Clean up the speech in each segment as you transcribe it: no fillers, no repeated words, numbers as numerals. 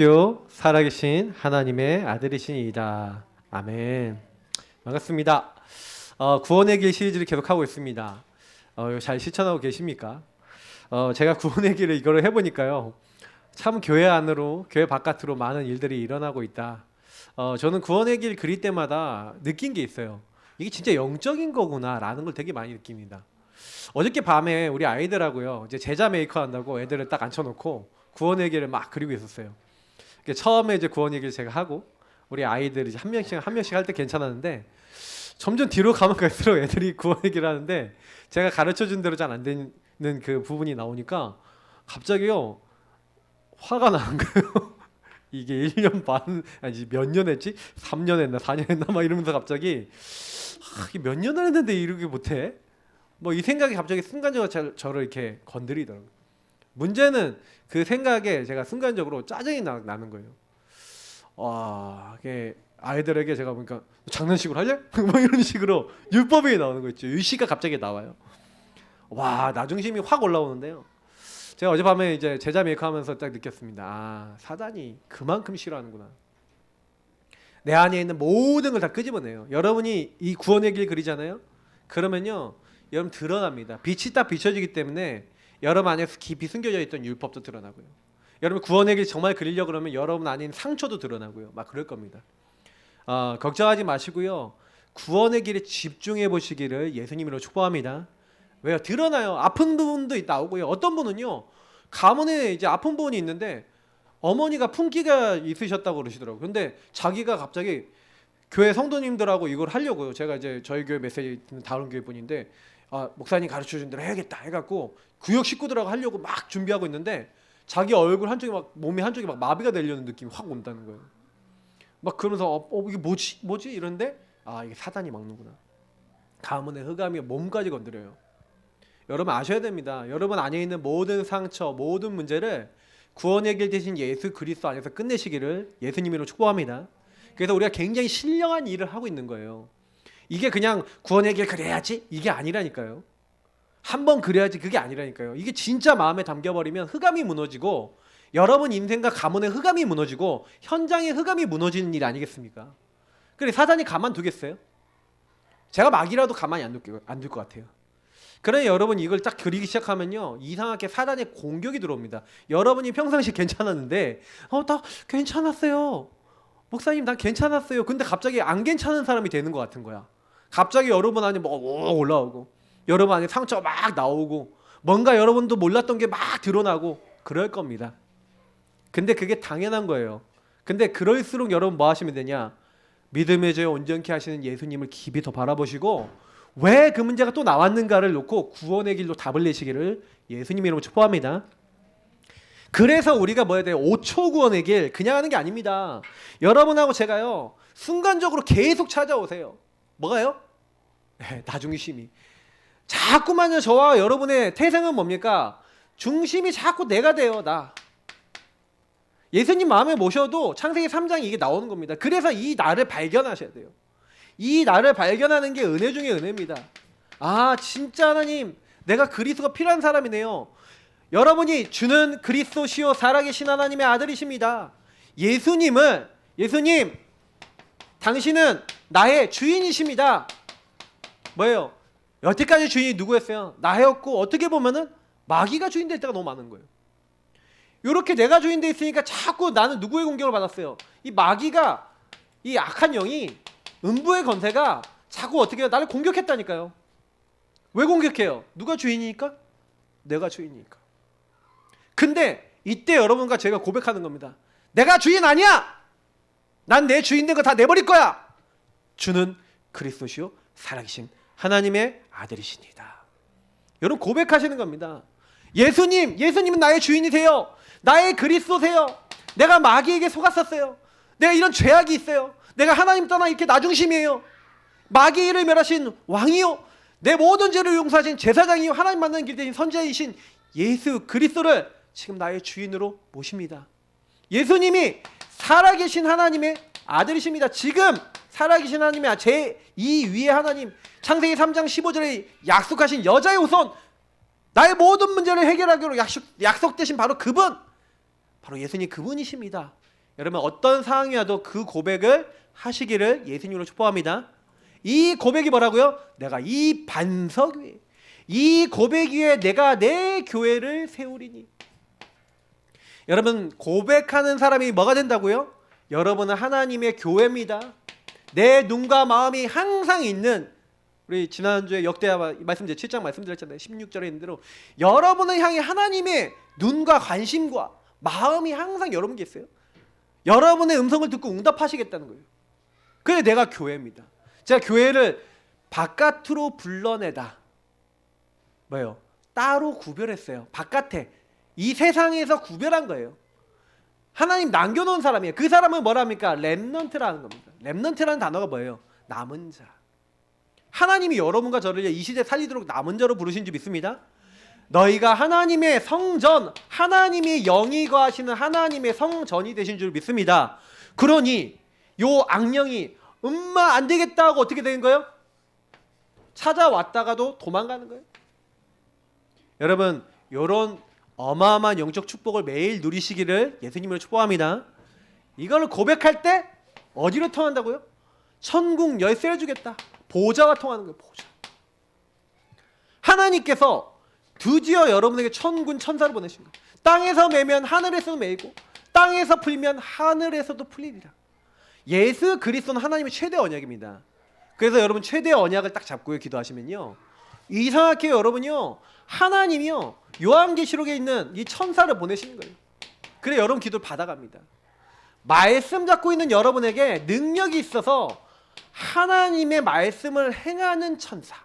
요 살아계신 하나님의 아들이시니이다. 아멘. 반갑습니다. 구원의 길 시리즈를 계속하고 있습니다. 잘 실천하고 계십니까? 제가 구원의 길을 이거를 해보니까요, 참 교회 안으로 교회 바깥으로 많은 일들이 일어나고 있다. 저는 구원의 길 그릴 때마다 느낀 게 있어요. 이게 진짜 영적인 거구나라는 걸 되게 많이 느낍니다. 어저께 밤에 우리 아이들하고요, 이제 제자 메이커 한다고 애들을 딱 앉혀놓고 구원의 길을 막 그리고 있었어요. 처음에 이제 구원 얘기를 제가 하고 우리 아이들이 이제 한 명씩 할 때 괜찮았는데, 점점 뒤로 가면 갈수록 애들이 구원 얘기를 하는데 제가 가르쳐 준 대로 잘 안 되는 그 부분이 나오니까 갑자기요 화가 나는 거예요. 이게 1년 반 아니 몇 년 했지? 3년 했나 4년 했나 막 이러면서 갑자기 이게 몇 년을 했는데 이렇게 못해? 뭐 이 생각이 갑자기 순간적으로 저를 이렇게 건드리더라고요. 문제는 그 생각에 제가 순간적으로 짜증이 나는 거예요. 와, 이게 아이들에게 제가 보니까 장난식으로 할래? 뭐 이런 식으로 율법이 나오는 거 있죠. 유시가 갑자기 나와요. 와, 나중심이 확 올라오는데요. 제가 어젯밤에 이제 제자 메이크하면서 딱 느꼈습니다. 아, 사단이 그만큼 싫어하는구나. 내 안에 있는 모든 걸 다 끄집어내요. 여러분이 이 구원의 길 그리잖아요. 그러면요, 여러분 드러납니다. 빛이 딱 비춰지기 때문에 여러분 안에 깊이 숨겨져 있던 율법도 드러나고요. 여러분 구원의 길 정말 그리려고 그러면 여러분 안에 있는 상처도 드러나고요. 막 그럴 겁니다. 걱정하지 마시고요. 구원의 길에 집중해 보시기를 예수님으로 축복합니다. 왜요? 드러나요. 아픈 부분도 나오고요. 어떤 분은요, 가문에 이제 아픈 부분이 있는데 어머니가 풍기가 있으셨다고 그러시더라고요. 근데 자기가 갑자기 교회 성도님들하고 이걸 하려고요. 제가 이제 저희 교회 메시지 듣는 다른 교회 분인데, 목사님 가르쳐 준 대로 해야겠다 해갖고 구역 식구들하고 하려고 막 준비하고 있는데 자기 얼굴 한쪽이 막 몸이 한쪽이 막 마비가 되려는 느낌이 확 온다는 거예요. 막 그러면서 이게 뭐지 이런데 이게 사단이 막는구나. 가문의 흑암이 몸까지 건드려요. 여러분 아셔야 됩니다. 여러분 안에 있는 모든 상처, 모든 문제를 구원의 길 대신 예수 그리스도 안에서 끝내시기를 예수님으로 축복합니다. 그래서 우리가 굉장히 신령한 일을 하고 있는 거예요. 이게 그냥 구원의 길 그래야지 이게 아니라니까요. 한번 그래야지 그게 아니라니까요. 이게 진짜 마음에 담겨버리면 흑암이 무너지고 여러분 인생과 가문의 흑암이 무너지고 현장의 흑암이 무너지는 일 아니겠습니까? 그래 사단이 가만두겠어요? 제가 막이라도 가만히 안 둘 것 같아요. 그러니 여러분 이걸 딱 그리기 시작하면요, 이상하게 사단의 공격이 들어옵니다. 여러분이 평상시 괜찮았는데 나 괜찮았어요. 목사님 난 괜찮았어요. 근데 갑자기 안 괜찮은 사람이 되는 것 같은 거야. 갑자기 여러분 안에 뭐가 올라오고 여러분 안에 상처가 막 나오고 뭔가 여러분도 몰랐던 게 막 드러나고 그럴 겁니다. 근데 그게 당연한 거예요. 근데 그럴수록 여러분 뭐 하시면 되냐? 믿음의 죄 온전케 하시는 예수님을 깊이 더 바라보시고 왜 그 문제가 또 나왔는가를 놓고 구원의 길로 답을 내시기를 예수님 이름으로 축복합니다. 그래서 우리가 뭐 해야 돼요? 5초 구원의 길 그냥 하는 게 아닙니다. 여러분하고 제가요 순간적으로 계속 찾아오세요. 뭐가요? 나중심이. 자꾸만요 저와 여러분의 태생은 뭡니까? 중심이 자꾸 내가 돼요. 나. 예수님 마음에 모셔도 창세기 3장에 이게 나오는 겁니다. 그래서 이 나를 발견하셔야 돼요. 이 나를 발견하는 게 은혜 중에 은혜입니다. 진짜 하나님 내가 그리스도가 필요한 사람이네요. 여러분이 주는 그리스도시요 살아계신 하나님의 아들이십니다. 예수님 당신은 나의 주인이십니다. 뭐예요? 여태까지 주인이 누구였어요? 나였고 어떻게 보면은 마귀가 주인 될 때가 너무 많은 거예요. 이렇게 내가 주인 돼 있으니까 자꾸 나는 누구의 공격을 받았어요? 이 마귀가, 이 악한 영이, 음부의 권세가 자꾸 어떻게 해요? 나를 공격했다니까요. 왜 공격해요? 누가 주인이니까? 내가 주인이니까. 근데 이때 여러분과 제가 고백하는 겁니다. 내가 주인 아니야! 난 내 주인 된 거 다 내버릴 거야! 주는 그리스도시요 살아계신 하나님의 아들이십니다. 여러분 고백하시는 겁니다. 예수님은 나의 주인이세요. 나의 그리스도세요. 내가 마귀에게 속았었어요. 내가 이런 죄악이 있어요. 내가 하나님 떠나 이렇게 나중심이에요. 마귀를 멸하신 왕이요, 내 모든 죄를 용서하신 제사장이요, 하나님 만나는 길 대신 선지자이신 예수 그리스도를 지금 나의 주인으로 모십니다. 예수님이 살아계신 하나님의 아들이십니다. 지금 살아계신 하나님의 제2위의 하나님, 창세기 3장 15절에 약속하신 여자의 후손, 나의 모든 문제를 해결하기로 약속되신 바로 그분, 바로 예수님 그분이십니다. 여러분 어떤 상황이라도 그 고백을 하시기를 예수님으로 축복합니다. 이 고백이 뭐라고요? 내가 이 반석 위에, 이 고백 위에 내가 내 교회를 세우리니. 여러분 고백하는 사람이 뭐가 된다고요? 여러분은 하나님의 교회입니다. 내 눈과 마음이 항상 있는, 우리 지난주에 역대하 말씀드렸 7장 말씀드렸잖아요. 16절에 있는 대로 여러분을 향해 하나님의 눈과 관심과 마음이 항상 여러분께 있어요. 여러분의 음성을 듣고 응답하시겠다는 거예요. 그게 내가 교회입니다. 제가 교회를 바깥으로 불러내다, 뭐예요? 따로 구별했어요. 바깥에, 이 세상에서 구별한 거예요. 하나님 남겨놓은 사람이에요. 그 사람은 뭐랍니까? 렘넌트라는 겁니다. 렘넌트라는 단어가 뭐예요? 남은 자. 하나님이 여러분과 저를 이 시대 살리도록 남은 자로 부르신 줄 믿습니다. 너희가 하나님의 성전, 하나님이 영이 거하시는 하나님의 성전이 되신 줄 믿습니다. 그러니 요 악령이 안 되겠다 하고 어떻게 되는 거예요? 찾아왔다가도 도망가는 거예요. 여러분 요런 어마어마한 영적 축복을 매일 누리시기를 예수님으로 축복합니다. 이걸 고백할 때 어디로 통한다고요? 천국 열쇠를 주겠다. 보좌가 통하는 거예요. 보좌. 하나님께서 드디어 여러분에게 천군 천사를 보내신 거예요. 땅에서 매면 하늘에서도 매이고 땅에서 풀면 하늘에서도 풀리리라. 예수 그리스도는 하나님의 최대 언약입니다. 그래서 여러분 최대 언약을 딱 잡고 기도하시면요, 이상하게 여러분요, 하나님이요 요한계시록에 있는 이 천사를 보내시는 거예요. 그래 여러분 기도를 받아갑니다. 말씀 잡고 있는 여러분에게 능력이 있어서 하나님의 말씀을 행하는 천사,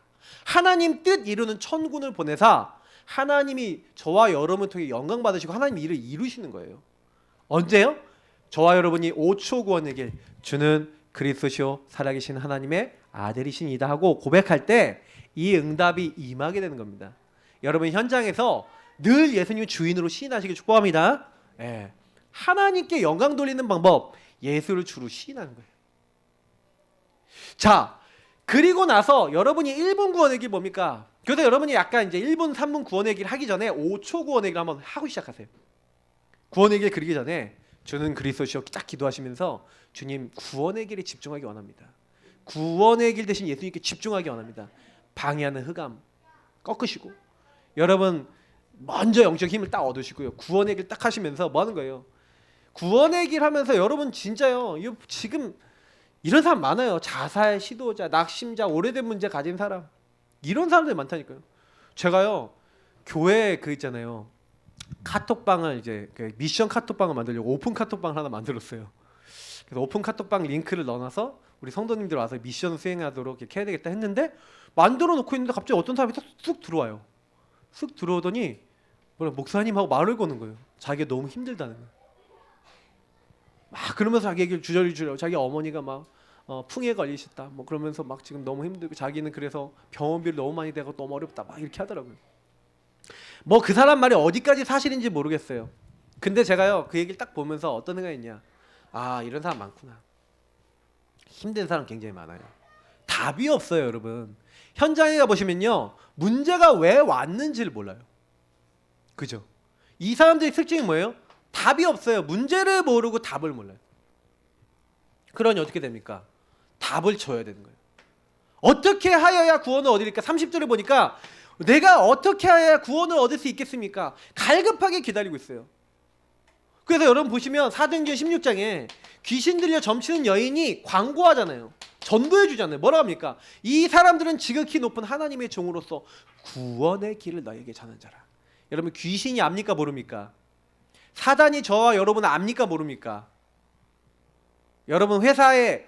하나님 뜻 이루는 천군을 보내사 하나님이 저와 여러분을 통해 영광 받으시고 하나님 일을 이루시는 거예요. 언제요? 저와 여러분이 5초 구원의 길, 주는 그리스도시요 살아계신 하나님의 아들이시니다 하고 고백할 때 이 응답이 임하게 되는 겁니다. 여러분 현장에서 늘 예수님을 주인으로 시인하시길 축복합니다. 예. 하나님께 영광 돌리는 방법, 예수를 주로 시인하는 거예요. 자, 그리고 나서 여러분이 1분 구원의 길 뭡니까? 그래서 여러분이 약간 이제 1분, 3분 구원의 길 하기 전에 5초 구원의 길 한번 하고 시작하세요. 구원의 길 그리기 전에 주는 그리스도시여 딱 기도하시면서 주님 구원의 길에 집중하기 원합니다. 구원의 길 대신 예수님께 집중하기 원합니다. 방해하는 흑암 꺾으시고, 여러분 먼저 영적 힘을 딱 얻으시고요. 구원의 길 딱 하시면서 뭐 하는 거예요? 구원의 길 하면서 여러분 진짜요, 이거 지금 이런 사람 많아요. 자살 시도자, 낙심자, 오래된 문제 가진 사람, 이런 사람들이 많다니까요. 제가요 교회 그 있잖아요, 카톡방을 이제 미션 카톡방을 만들려고 오픈 카톡방을 하나 만들었어요. 그래서 오픈 카톡방 링크를 넣어놔서 우리 성도님들 와서 미션 수행하도록 이렇게 해야 되겠다 했는데, 만들어 놓고 있는데 갑자기 어떤 사람이 쑥 들어와요. 쑥 들어오더니 목사님하고 말을 거는 거예요. 자기가 너무 힘들다는 거예요. 막 그러면서 자기 얘기를 주저리주저, 자기 어머니가 막 풍에 걸리셨다 뭐 그러면서 막 지금 너무 힘들고 자기는 그래서 병원비를 너무 많이 내고 너무 어렵다 막 이렇게 하더라고요. 뭐 그 사람 말이 어디까지 사실인지 모르겠어요. 근데 제가요 그 얘기를 딱 보면서 어떤 생각이 있냐, 아 이런 사람 많구나. 힘든 사람 굉장히 많아요. 답이 없어요. 여러분 현장에 가보시면요 문제가 왜 왔는지를 몰라요. 그죠? 이 사람들의 특징이 뭐예요? 답이 없어요. 문제를 모르고 답을 몰라요. 그러니 어떻게 됩니까? 답을 줘야 되는 거예요. 어떻게 하여야 구원을 얻으리까? 30절에 보니까 내가 어떻게 하여야 구원을 얻을 수 있겠습니까? 갈급하게 기다리고 있어요. 그래서 여러분 보시면 사도행전 16장에 귀신 들려 점치는 여인이 광고하잖아요. 전도해 주잖아요. 뭐라고 합니까? 이 사람들은 지극히 높은 하나님의 종으로서 구원의 길을 너에게 전한 자라. 여러분 귀신이 압니까 모릅니까? 사단이 저와 여러분을 압니까 모릅니까? 여러분 회사에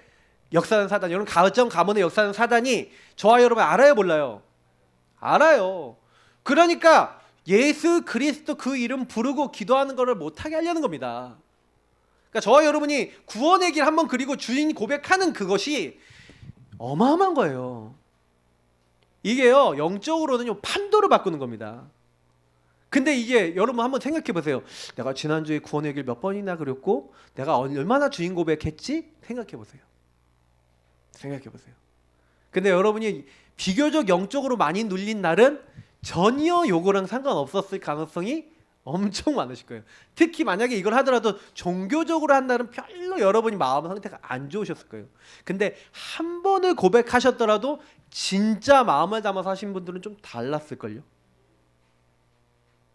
역사하는 사단, 여러분 가정 가문에 역사하는 사단이 저와 여러분 알아요 몰라요? 알아요. 그러니까 예수 그리스도 그 이름 부르고 기도하는 것을 못하게 하려는 겁니다. 그러니까 저와 여러분이 구원의 길 한번 그리고 주인 고백하는 그것이 어마어마한 거예요. 이게요 영적으로는요 판도를 바꾸는 겁니다. 근데 이게 여러분 한번 생각해 보세요. 내가 지난주에 구원의 길 몇 번이나 그렸고 내가 얼마나 주인 고백했지? 생각해 보세요. 생각해 보세요. 근데 여러분이 비교적 영적으로 많이 눌린 날은 전혀 요거랑 상관없었을 가능성이 엄청 많으실 거예요. 특히 만약에 이걸 하더라도 종교적으로 한다면 별로 여러분이 마음 상태가 안 좋으셨을 거예요. 근데 한 번을 고백하셨더라도 진짜 마음을 담아서 하신 분들은 좀 달랐을걸요.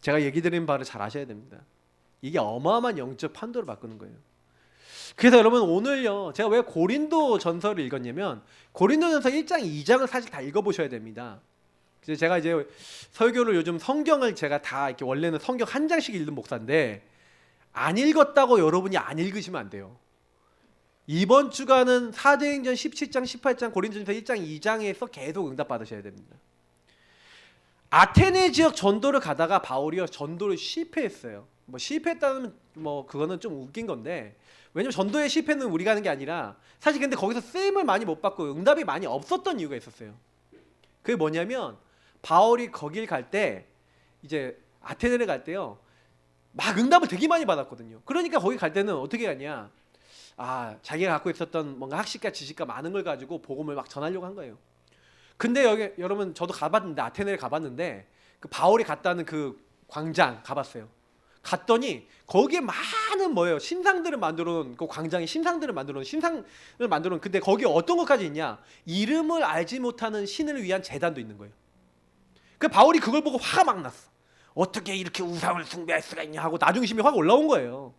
제가 얘기 드린 바를 잘 아셔야 됩니다. 이게 어마어마한 영적 판도를 바꾸는 거예요. 그래서 여러분 오늘요, 제가 왜 고린도 전서를 읽었냐면 고린도 전서 1장 2장을 사실 다 읽어보셔야 됩니다. 그래서 제가 이제 설교를 요즘 성경을 제가 다 이렇게 원래는 성경 한 장씩 읽는 목사인데 안 읽었다고 여러분이 안 읽으시면 안 돼요. 이번 주간은 사도행전 17장 18장 고린도전서 1장 2장에서 계속 응답 받으셔야 됩니다. 아테네 지역 전도를 가다가 바울이요 전도를 실패했어요. 뭐 실패했다는 뭐 그거는 좀 웃긴 건데, 왜냐면 전도의 실패는 우리가 하는 게 아니라 사실 근데 거기서 쓰임을 많이 못 받고 응답이 많이 없었던 이유가 있었어요. 그게 뭐냐면 바울이 거길 갈 때 이제 아테네를 갈 때요 막 응답을 되게 많이 받았거든요. 그러니까 거기 갈 때는 어떻게 하냐, 자기가 갖고 있었던 뭔가 학식과 지식과 많은 걸 가지고 복음을 막 전하려고 한 거예요. 근데 여기 여러분 저도 가봤는데 아테네를 가봤는데 그 바울이 갔다는 그 광장 가봤어요. 갔더니 거기에 많은 뭐예요 신상들을 만들어 놓은, 그 광장에 신상들을 만들어 놓은, 신상을 만들어 놓은, 근데 거기에 어떤 것까지 있냐, 이름을 알지 못하는 신을 위한 제단도 있는 거예요. 그 바울이 그걸 보고 화가 막 났어. 어떻게 이렇게 우상을 숭배할 수가 있냐 하고 나중심이 확 올라온 거예요.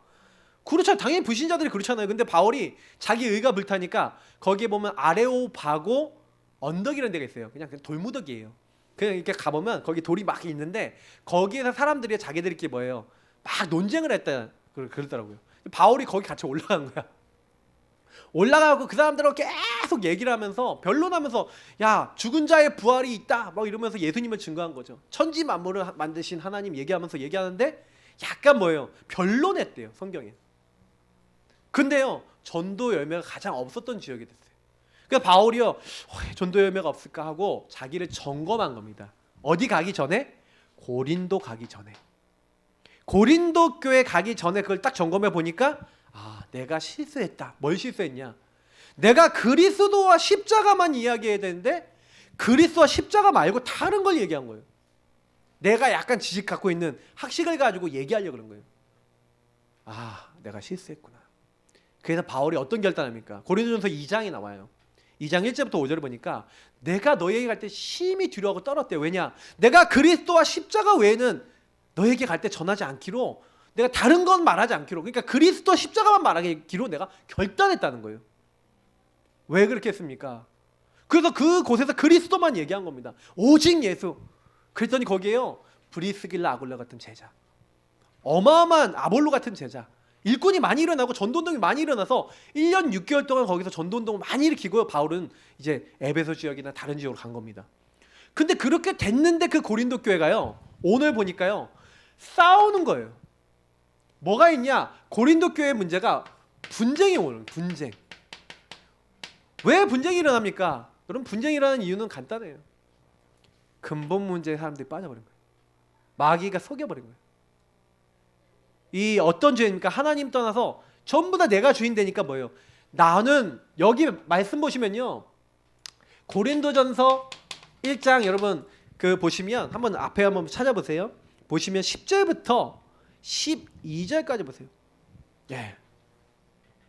그렇죠, 당연히 불신자들이 그렇잖아요. 근데 바울이 자기 의가 불타니까 거기에 보면 아레오바고 언덕이라는 데가 있어요. 그냥 돌무더기예요. 그냥 이렇게 가보면 거기 돌이 막 있는데 거기에서 사람들이 자기들끼리 뭐예요 막 논쟁을 했다 그러더라고요. 바울이 거기 같이 올라간 거야. 올라가고 그 사람들하고 계속 얘기를 하면서 변론하면서 야 죽은 자의 부활이 있다 막 이러면서 예수님을 증거한 거죠. 천지 만물을 만드신 하나님 얘기하면서 얘기하는데 약간 뭐예요 변론했대요 성경에. 근데요 전도 열매가 가장 없었던 지역이 됐어요. 그러니까 바울이요 전도 열매가 없을까 하고 자기를 점검한 겁니다. 어디 가기 전에? 고린도 가기 전에. 고린도 교회 가기 전에 그걸 딱 점검해 보니까 내가 실수했다. 뭘 실수했냐? 내가 그리스도와 십자가만 이야기해야 되는데 그리스도와 십자가 말고 다른 걸 얘기한 거예요. 내가 약간 지식 갖고 있는 학식을 가지고 얘기하려고 그런 거예요. 내가 실수했구나. 그래서 바울이 어떤 결단합니까? 고린도전서 2장에 나와요. 2장 1절부터 5절을 보니까 내가 너에게 갈 때 심히 두려워하고 떨었대요. 왜냐? 내가 그리스도와 십자가 외에는 너에게 갈 때 전하지 않기로, 내가 다른 건 말하지 않기로, 그러니까 그리스도 십자가만 말하기로 내가 결단했다는 거예요. 왜 그렇게 했습니까? 그래서 그곳에서 그리스도만 얘기한 겁니다. 오직 예수. 그랬더니 거기에요 브리스길라 아굴라 같은 제자, 어마어마한 아볼로 같은 제자, 일꾼이 많이 일어나고 전도운동이 많이 일어나서 1년 6개월 동안 거기서 전도운동을 많이 일으키고요. 바울은 이제 에베소 지역이나 다른 지역으로 간 겁니다. 근데 그렇게 됐는데 그 고린도 교회가요 오늘 보니까요 싸우는 거예요. 뭐가 있냐? 고린도 교회 문제가 분쟁이 오는 분쟁. 왜 분쟁이 일어납니까? 여러분 분쟁이 일어나는 이유는 간단해요. 근본 문제에 사람들이 빠져버린 거예요. 마귀가 속여버린 거예요. 이 어떤 죄입니까? 하나님 떠나서 전부 다 내가 주인 되니까 뭐예요? 나는 여기 말씀 보시면요 고린도전서 1장 여러분 그 보시면 한번 앞에 한번 찾아보세요. 보시면 10절부터 12절까지 보세요. 예.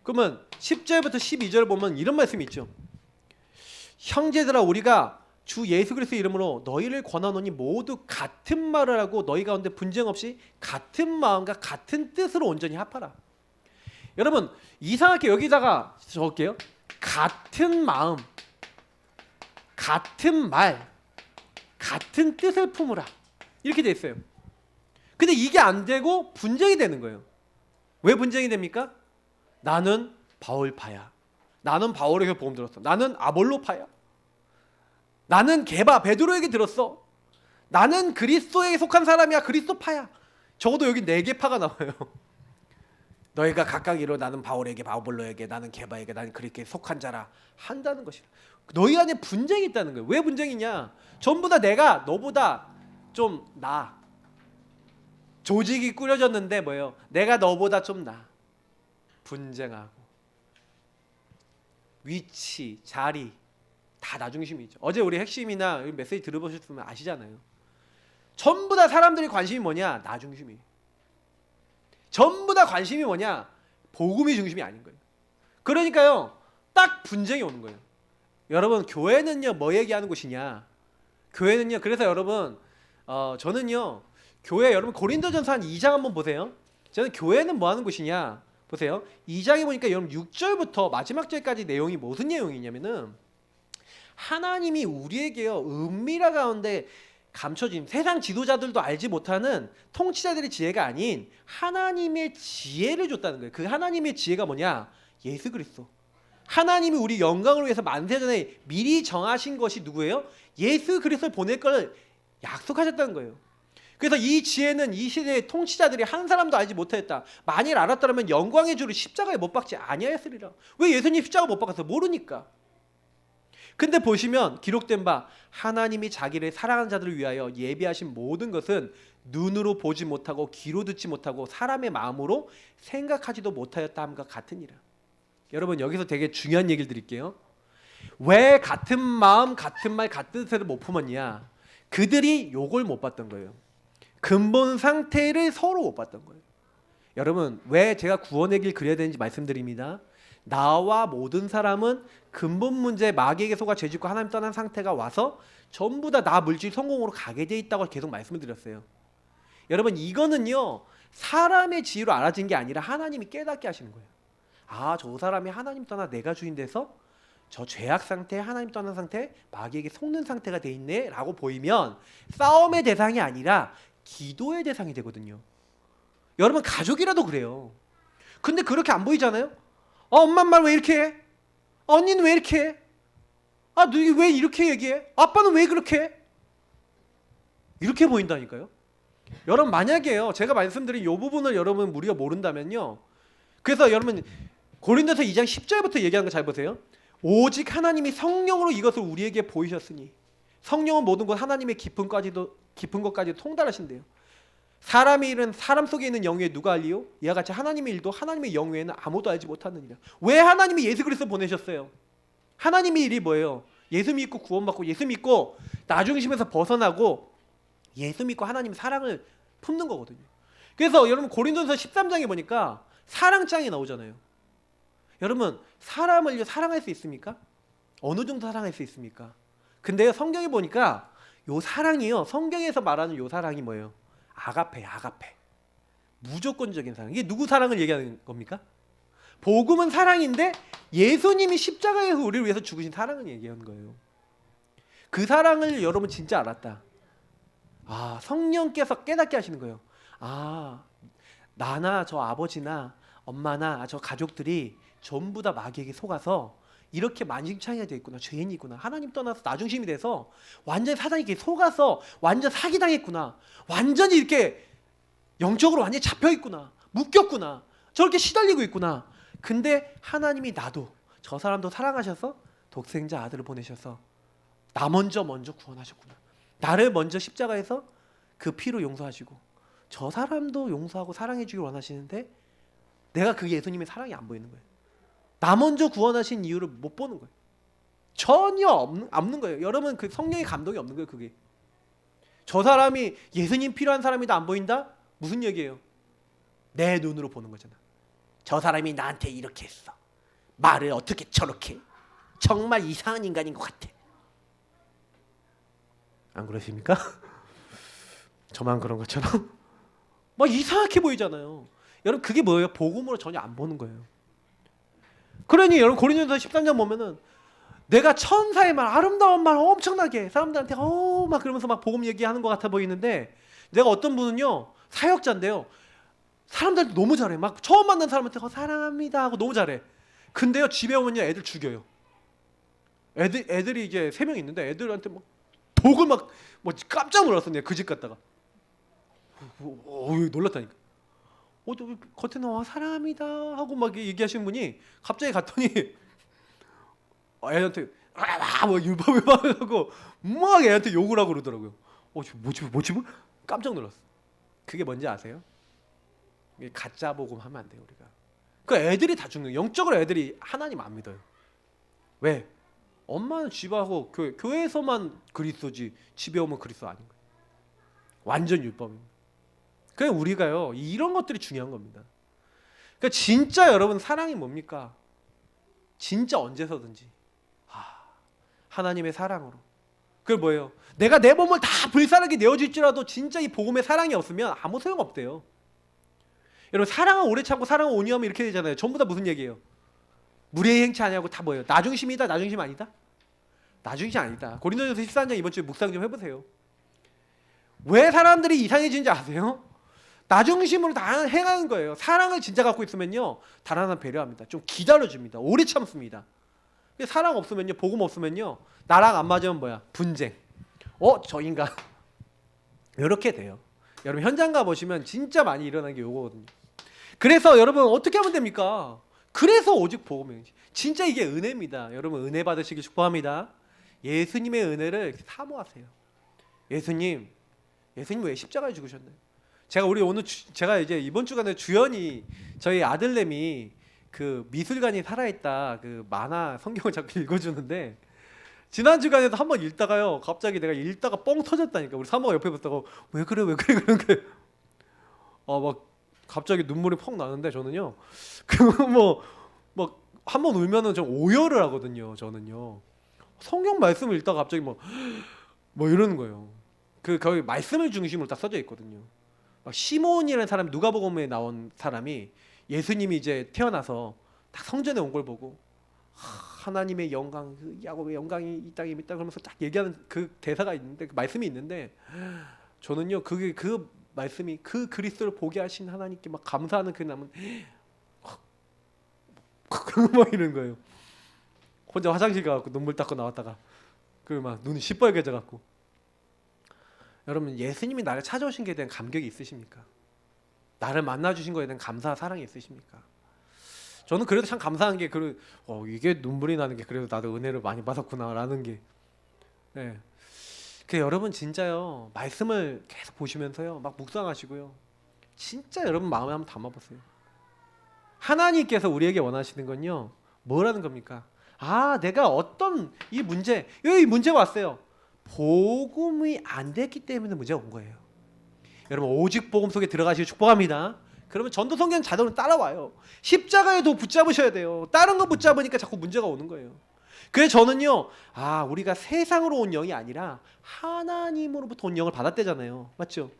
그러면 10절부터 12절 보면 이런 말씀이 있죠. 형제들아 우리가 주 예수 그리스도의 이름으로 너희를 권하노니 모두 같은 말을 하고 너희 가운데 분쟁 없이 같은 마음과 같은 뜻으로 온전히 합하라. 여러분 이상하게 여기다가 적을게요. 같은 마음, 같은 말, 같은 뜻을 품으라. 이렇게 돼 있어요. 근데 이게 안 되고 분쟁이 되는 거예요. 왜 분쟁이 됩니까? 나는 바울파야. 나는 바울에게 복음 들었어. 나는 아볼로파야. 나는 게바 베드로에게 들었어. 나는 그리스도에 속한 사람이야. 그리스도파야. 적어도 여기 4개 파가 나와요. 너희가 각각 이로 나는 바울에게, 아볼로에게, 나는 게바에게, 나는 그리스도에 속한 자라 한다는 것이다. 너희 안에 분쟁이 있다는 거예요. 왜 분쟁이냐? 전부 다 내가 너보다 좀 나아. 조직이 꾸려졌는데 뭐예요? 내가 너보다 좀 나아. 분쟁하고 위치, 자리 다 나중심이죠. 어제 우리 핵심이나 메시지 들어보셨으면 아시잖아요. 전부 다 사람들이 관심이 뭐냐? 나중심이. 전부 다 관심이 뭐냐? 복음이 중심이 아닌 거예요. 그러니까요, 딱 분쟁이 오는 거예요. 여러분, 교회는요 뭐 얘기하는 곳이냐? 교회는요, 그래서 여러분 저는요 교회, 여러분 고린도전서 한 2장 한번 보세요. 저는 교회는 뭐 하는 곳이냐 보세요. 2장에 보니까 여러분 6절부터 마지막 절까지 내용이 무슨 내용이냐면은 하나님이 우리에게요 은밀한 가운데 감춰진, 세상 지도자들도 알지 못하는 통치자들의 지혜가 아닌 하나님의 지혜를 줬다는 거예요. 그 하나님의 지혜가 뭐냐? 예수 그리스도. 하나님이 우리 영광을 위해서 만세전에 미리 정하신 것이 누구예요? 예수 그리스도를 보낼 걸 약속하셨다는 거예요. 그래서 이 지혜는 이 시대의 통치자들이 한 사람도 알지 못하였다. 만일 알았더라면 영광의 주를 십자가에 못 박지 아니하였으리라. 왜 예수님 십자가 못 박았어요? 모르니까. 근데 보시면 기록된 바 하나님이 자기를 사랑하는 자들을 위하여 예비하신 모든 것은 눈으로 보지 못하고 귀로 듣지 못하고 사람의 마음으로 생각하지도 못하였다 함과 같으니라. 여러분, 여기서 되게 중요한 얘기를 드릴게요. 왜 같은 마음, 같은 말, 같은 뜻을 못 품었냐? 그들이 욕을 못 봤던 거예요. 근본 상태를 서로 못 봤던 거예요. 여러분, 왜 제가 구원의 길 그려야 되는지 말씀드립니다. 나와 모든 사람은 근본 문제, 마귀에게 속아 죄짓고 하나님 떠난 상태가 와서 전부 다 나 물질 성공으로 가게 돼 있다고 계속 말씀을 드렸어요. 여러분, 이거는요 사람의 지혜로 알아진 게 아니라 하나님이 깨닫게 하시는 거예요. 아, 저 사람이 하나님 떠나 내가 주인 돼서 저 죄악 상태, 하나님 떠난 상태, 마귀에게 속는 상태가 돼 있네 라고 보이면 싸움의 대상이 아니라 기도의 대상이 되거든요. 여러분, 가족이라도 그래요. 근데 그렇게 안 보이잖아요. 엄마 말 왜 이렇게 해? 언니는 왜 이렇게 해? 아, 너 왜 이렇게 얘기해? 아빠는 왜 그렇게 해? 이렇게 보인다니까요. 여러분, 만약에요 제가 말씀드린 이 부분을 여러분 우리가 모른다면요, 그래서 여러분 고린도서 2장 10절부터 얘기하는 거 잘 보세요. 오직 하나님이 성령으로 이것을 우리에게 보이셨으니 성령은 모든 것 하나님의 깊은 것까지도 통달하신대요. 사람의 일은 사람 속에 있는 영에 누가 알리요? 이와 같이 하나님의 일도 하나님의 영 외에는 아무도 알지 못하느니라. 왜 하나님이 예수 그리스도 보내셨어요? 하나님의 일이 뭐예요? 예수 믿고 구원받고 예수 믿고 나중심에서 벗어나고 예수 믿고 하나님의 사랑을 품는 거거든요. 그래서 여러분 고린도서 13장에 보니까 사랑장이 나오잖아요. 여러분, 사람을 사랑할 수 있습니까? 어느 정도 사랑할 수 있습니까? 근데요 성경에 보니까 요 사랑이요, 성경에서 말하는 요 사랑이 뭐예요? 아가페. 무조건적인 사랑. 이게 누구 사랑을 얘기하는 겁니까? 복음은 사랑인데 예수님이 십자가에서 우리를 위해서 죽으신 사랑을 얘기하는 거예요. 그 사랑을 여러분 진짜 알았다. 아, 성령께서 깨닫게 하시는 거예요. 아, 나나 저 아버지나 엄마나 저 가족들이 전부 다 마귀에게 속아서 이렇게 만신창이가 되어 있구나. 죄인이구나. 하나님 떠나서 나중심이 돼서 완전히 사단에게 속아서 완전 사기당했구나. 완전히 이렇게 영적으로 완전히 잡혀있구나. 묶였구나. 저렇게 시달리고 있구나. 근데 하나님이 나도 저 사람도 사랑하셔서 독생자 아들을 보내셔서 나 먼저 구원하셨구나. 나를 먼저 십자가에서 그 피로 용서하시고 저 사람도 용서하고 사랑해 주길 원하시는데 내가 그 예수님의 사랑이 안 보이는 거예요. 나 먼저 구원하신 이유를 못 보는 거예요. 전혀 없는 거예요. 여러분, 그 성령의 감동이 없는 거예요. 그게 저 사람이 예수님 필요한 사람이다 안 보인다? 무슨 얘기예요? 내 눈으로 보는 거잖아. 저 사람이 나한테 이렇게 했어. 말을 어떻게 저렇게 해? 정말 이상한 인간인 것 같아. 안 그러십니까? 저만 그런 것처럼 막 이상하게 보이잖아요. 여러분, 그게 뭐예요? 복음으로 전혀 안 보는 거예요. 그러니 여러분 고린도서 13장 보면은 내가 천사의 말, 아름다운 말 엄청나게 사람들한테 막 그러면서 막 복음 얘기하는 것 같아 보이는데 내가 어떤 분은요 사역자인데요 사람들한테 너무 잘해. 막 처음 만난 사람한테 사랑합니다 하고 너무 잘해. 근데요 집에 오면요 애들 죽여요. 애들이 이제 3명 있는데 애들한테 막 독을 막 깜짝 놀랐어. 내가 그 집 갔다가 놀랐다니까. 겉에 나와 사랑합니다 하고 막 얘기하시는 분이 갑자기 갔더니 애한테 막 유바하고 막 애한테 욕을 하고 그러더라고요. 뭐지? 깜짝 놀랐어. 그게 뭔지 아세요? 가짜 복음 하면 안 돼요 우리가. 그 애들이 다 죽는 거예요. 영적으로 애들이 하나님 안 믿어요. 왜? 엄마는 집하고 교회에서만 그리스도지 집에 오면 그리스도 아닌 거예요. 완전 율법입니다. 그냥 우리가요 이런 것들이 중요한 겁니다. 그러니까 진짜 여러분 사랑이 뭡니까? 진짜 언제서든지 하나님의 사랑으로. 그게 뭐예요? 내가 내 몸을 다 불사르게 내어줄지라도 진짜 이 복음의 사랑이 없으면 아무 소용 없대요. 여러분 사랑은 오래 참고 사랑은 온유하면 이렇게 되잖아요. 전부 다 무슨 얘기예요? 무례의 행치 아니하고 다 뭐예요? 나중심이다 나중심 아니다? 나중심 아니다. 고린도전서 14장 이번 주에 묵상 좀 해보세요. 왜 사람들이 이상해지는지 아세요? 나중심으로 다 행하는 거예요. 사랑을 진짜 갖고 있으면요 다른 사람 배려합니다. 좀 기다려줍니다. 오래 참습니다. 사랑 없으면요 복음 없으면요 나랑 안 맞으면 뭐야? 분쟁. 저 인간 이렇게 돼요. 여러분 현장 가보시면 진짜 많이 일어나는 게 요거거든요. 그래서 여러분 어떻게 하면 됩니까? 그래서 오직 복음이에요. 진짜 이게 은혜입니다. 여러분 은혜 받으시기 축복합니다. 예수님의 은혜를 사모하세요. 예수님 왜 십자가에 죽으셨나요? 제가 이제 이번 주간에 주연이 저희 아들내미 그 미술관이 살아있다 그 만화 성경을 자꾸 읽어주는데 지난 주간에도 한번 읽다가요 갑자기 내가 읽다가 뻥 터졌다니까. 우리 사모가 옆에 붙다가 왜 그래 그런 게 막 갑자기 눈물이 펑 나는데 저는요 막 한 번 울면은 좀 오열을 하거든요. 저는요 성경 말씀을 읽다가 갑자기 뭐 이러는 거예요. 거기 말씀을 중심으로 딱 써져 있거든요. 막 시몬이라는 사람이 누가복음에 나온 사람이 예수님이 이제 태어나서 딱 성전에 온 걸 보고 하나님의 영광, 야곱의 영광이 이 땅에 있다 그러면서 딱 얘기하는 그 대사가 있는데 그 말씀이 있는데 저는요 그 말씀이 그 그리스도를 보게 하신 하나님께 막 감사하는 그 남은 막 이런 거예요. 혼자 화장실 가갖고 눈물 닦고 나왔다가 그 막 눈이 시뻘개져 갖고. 여러분 예수님이 나를 찾아오신 것에 대한 감격이 있으십니까? 나를 만나주신 것에 대한 감사 사랑이 있으십니까? 저는 그래도 참 감사한 게 이게 눈물이 나는 게 그래도 나도 은혜를 많이 받았구나라는 게. 네. 여러분 진짜요 말씀을 계속 보시면서요 막 묵상하시고요 진짜 여러분 마음에 한번 담아보세요. 하나님께서 우리에게 원하시는 건요 뭐라는 겁니까? 내가 어떤 이 문제가 왔어요. 복음이 안 됐기 때문에 문제가 온 거예요. 여러분 오직 복음 속에 들어가시길 축복합니다. 그러면 전도성경 자동으로 따라와요. 십자가에도 붙잡으셔야 돼요. 다른 거 붙잡으니까 자꾸 문제가 오는 거예요. 그래서 저는요 우리가 세상으로 온 영이 아니라 하나님으로부터 온 영을 받았대잖아요. 맞죠?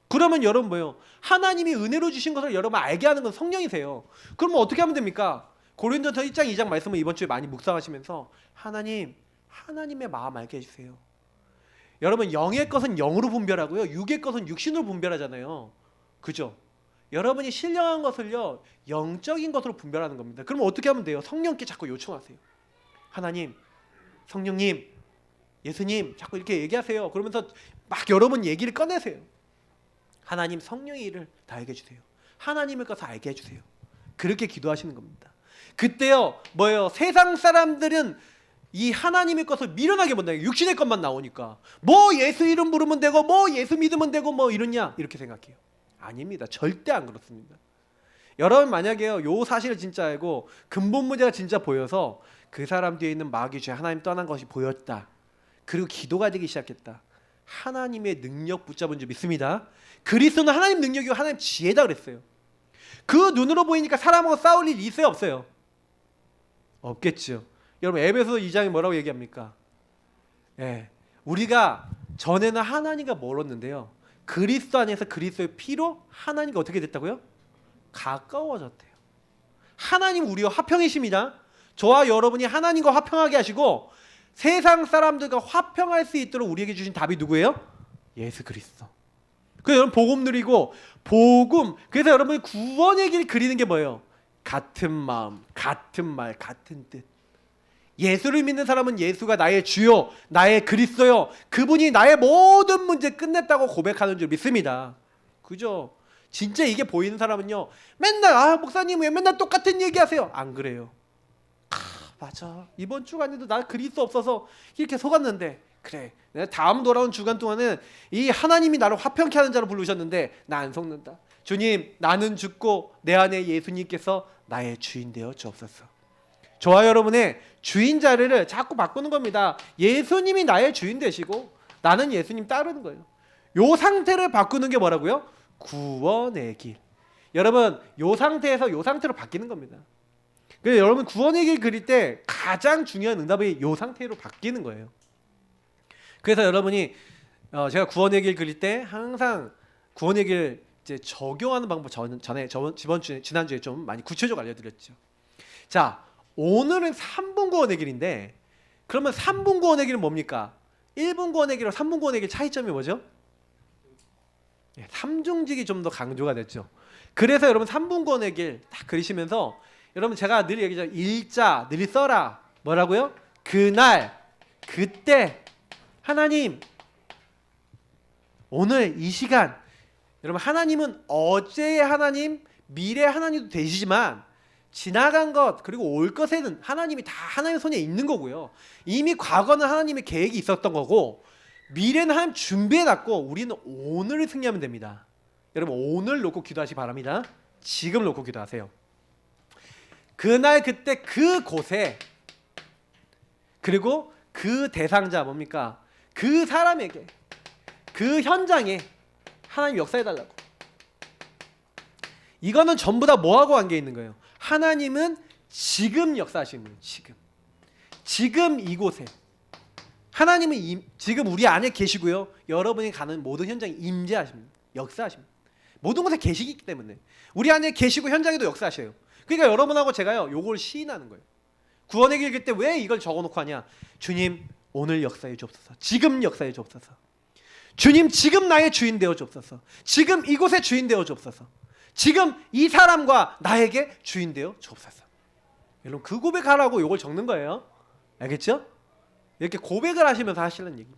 그러면 여러분 뭐예요? 하나님이 은혜로 주신 것을 여러분 알게 하는 건 성령이세요. 그러면 어떻게 하면 됩니까? 고린도서 1장 2장 말씀을 이번 주에 많이 묵상하시면서 하나님의 마음 알게 해주세요. 여러분 영의 것은 영으로 분별하고요 육의 것은 육신으로 분별하잖아요. 그죠? 여러분이 신령한 것을요 영적인 것으로 분별하는 겁니다. 그러면 어떻게 하면 돼요? 성령께 자꾸 요청하세요. 하나님, 성령님, 예수님 자꾸 이렇게 얘기하세요. 그러면서 막 여러분 얘기를 꺼내세요. 하나님 성령의 일을 다 알게 해주세요. 하나님의 것을 알게 해주세요. 그렇게 기도하시는 겁니다. 그때요 뭐예요? 세상 사람들은 이 하나님의 것을 미련하게 본다. 육신의 것만 나오니까 뭐 예수 이름 부르면 되고 뭐 예수 믿으면 되고 뭐 이러냐 이렇게 생각해요. 아닙니다. 절대 안 그렇습니다. 여러분 만약에요 요 사실을 진짜 알고 근본 문제가 진짜 보여서 그 사람 뒤에 있는 마귀 죄 하나님 떠난 것이 보였다. 그리고 기도가 되기 시작했다. 하나님의 능력 붙잡은 줄 믿습니다. 그리스도는 하나님 능력이고 하나님 지혜다 그랬어요. 그 눈으로 보이니까 사람하고 싸울 일이 있어요 없어요? 없겠죠. 여러분 에베소서 2장에 뭐라고 얘기합니까? 우리가 전에는 하나님과 멀었는데요 그리스도 안에서 그리스도의 피로 하나님과 어떻게 됐다고요? 가까워졌대요. 하나님 우리와 화평이십니다. 저와 여러분이 하나님과 화평하게 하시고 세상 사람들과 화평할 수 있도록 우리에게 주신 답이 누구예요? 예수 그리스도. 그래서 여러분 복음 누리고 그래서 여러분이 구원의 길 그리는 게 뭐예요? 같은 마음, 같은 말, 같은 뜻. 예수를 믿는 사람은 예수가 나의 주요, 나의 그리스도요. 그분이 나의 모든 문제 끝냈다고 고백하는 줄 믿습니다. 그죠? 진짜 이게 보이는 사람은요. 맨날 목사님 왜 맨날 똑같은 얘기하세요? 안 그래요. 맞아. 이번 주간에도 나 그리스도 없어서 이렇게 속았는데 그래. 내가 다음 돌아온 주간 동안은 이 하나님이 나를 화평케 하는 자로 부르셨는데 나 안 속는다. 주님 나는 죽고 내 안에 예수님께서 나의 주인 되어 주옵소서. 저와 여러분의 주인 자리를 자꾸 바꾸는 겁니다. 예수님이 나의 주인 되시고 나는 예수님 따르는 거예요. 요 상태를 바꾸는 게 뭐라고요? 구원의 길. 여러분 요 상태에서 요 상태로 바뀌는 겁니다. 그래서 여러분 구원의 길 그릴 때 가장 중요한 응답이 요 상태로 바뀌는 거예요. 그래서 여러분이 제가 구원의 길 그릴 때 항상 구원의 길 이제 적용하는 방법 지난주에 좀 많이 구체적으로 알려드렸죠. 자, 오늘은 3분 구원의 길인데 그러면 3분 구원의 길은 뭡니까? 1분 구원의 길과 3분 구원의 길 차이점이 뭐죠? 삼중직이 좀 더 강조가 됐죠. 그래서 여러분 3분 구원의 길 딱 그리시면서 여러분 제가 늘 얘기하죠. 일자 늘 써라. 뭐라고요? 그날 그때 하나님 오늘 이 시간 여러분 하나님은 어제의 하나님 미래의 하나님도 되시지만 지나간 것 그리고 올 것에는 하나님이 다 하나님의 손에 있는 거고요. 이미 과거는 하나님의 계획이 있었던 거고 미래는 하나님 준비해놨고 우리는 오늘을 승리하면 됩니다. 여러분 오늘 놓고 기도하시기 바랍니다. 지금 놓고 기도하세요. 그날 그때 그곳에 그리고 그 대상자 뭡니까? 그 사람에게 그 현장에 하나님 역사해달라고. 이거는 전부 다 뭐하고 관계 있는 거예요? 하나님은 지금 역사하시는 거예요. 지금 이곳에 하나님은 지금 우리 안에 계시고요. 여러분이 가는 모든 현장에 임재하십니다. 역사하십니다. 모든 곳에 계시기 때문에 우리 안에 계시고 현장에도 역사하셔요. 그러니까 여러분하고 제가요 요걸 시인하는 거예요. 구원의 길 때 왜 이걸 적어놓고 하냐? 주님 오늘 역사해 주옵소서. 지금 역사해 주옵소서. 주님 지금 나의 주인 되어 주옵소서. 지금 이곳의 주인 되어 주옵소서. 지금 이 사람과 나에게 주인 되어 주옵소서. 여러분 그 고백하라고 요걸 적는 거예요. 알겠죠? 이렇게 고백을 하시면서 하시는 얘기.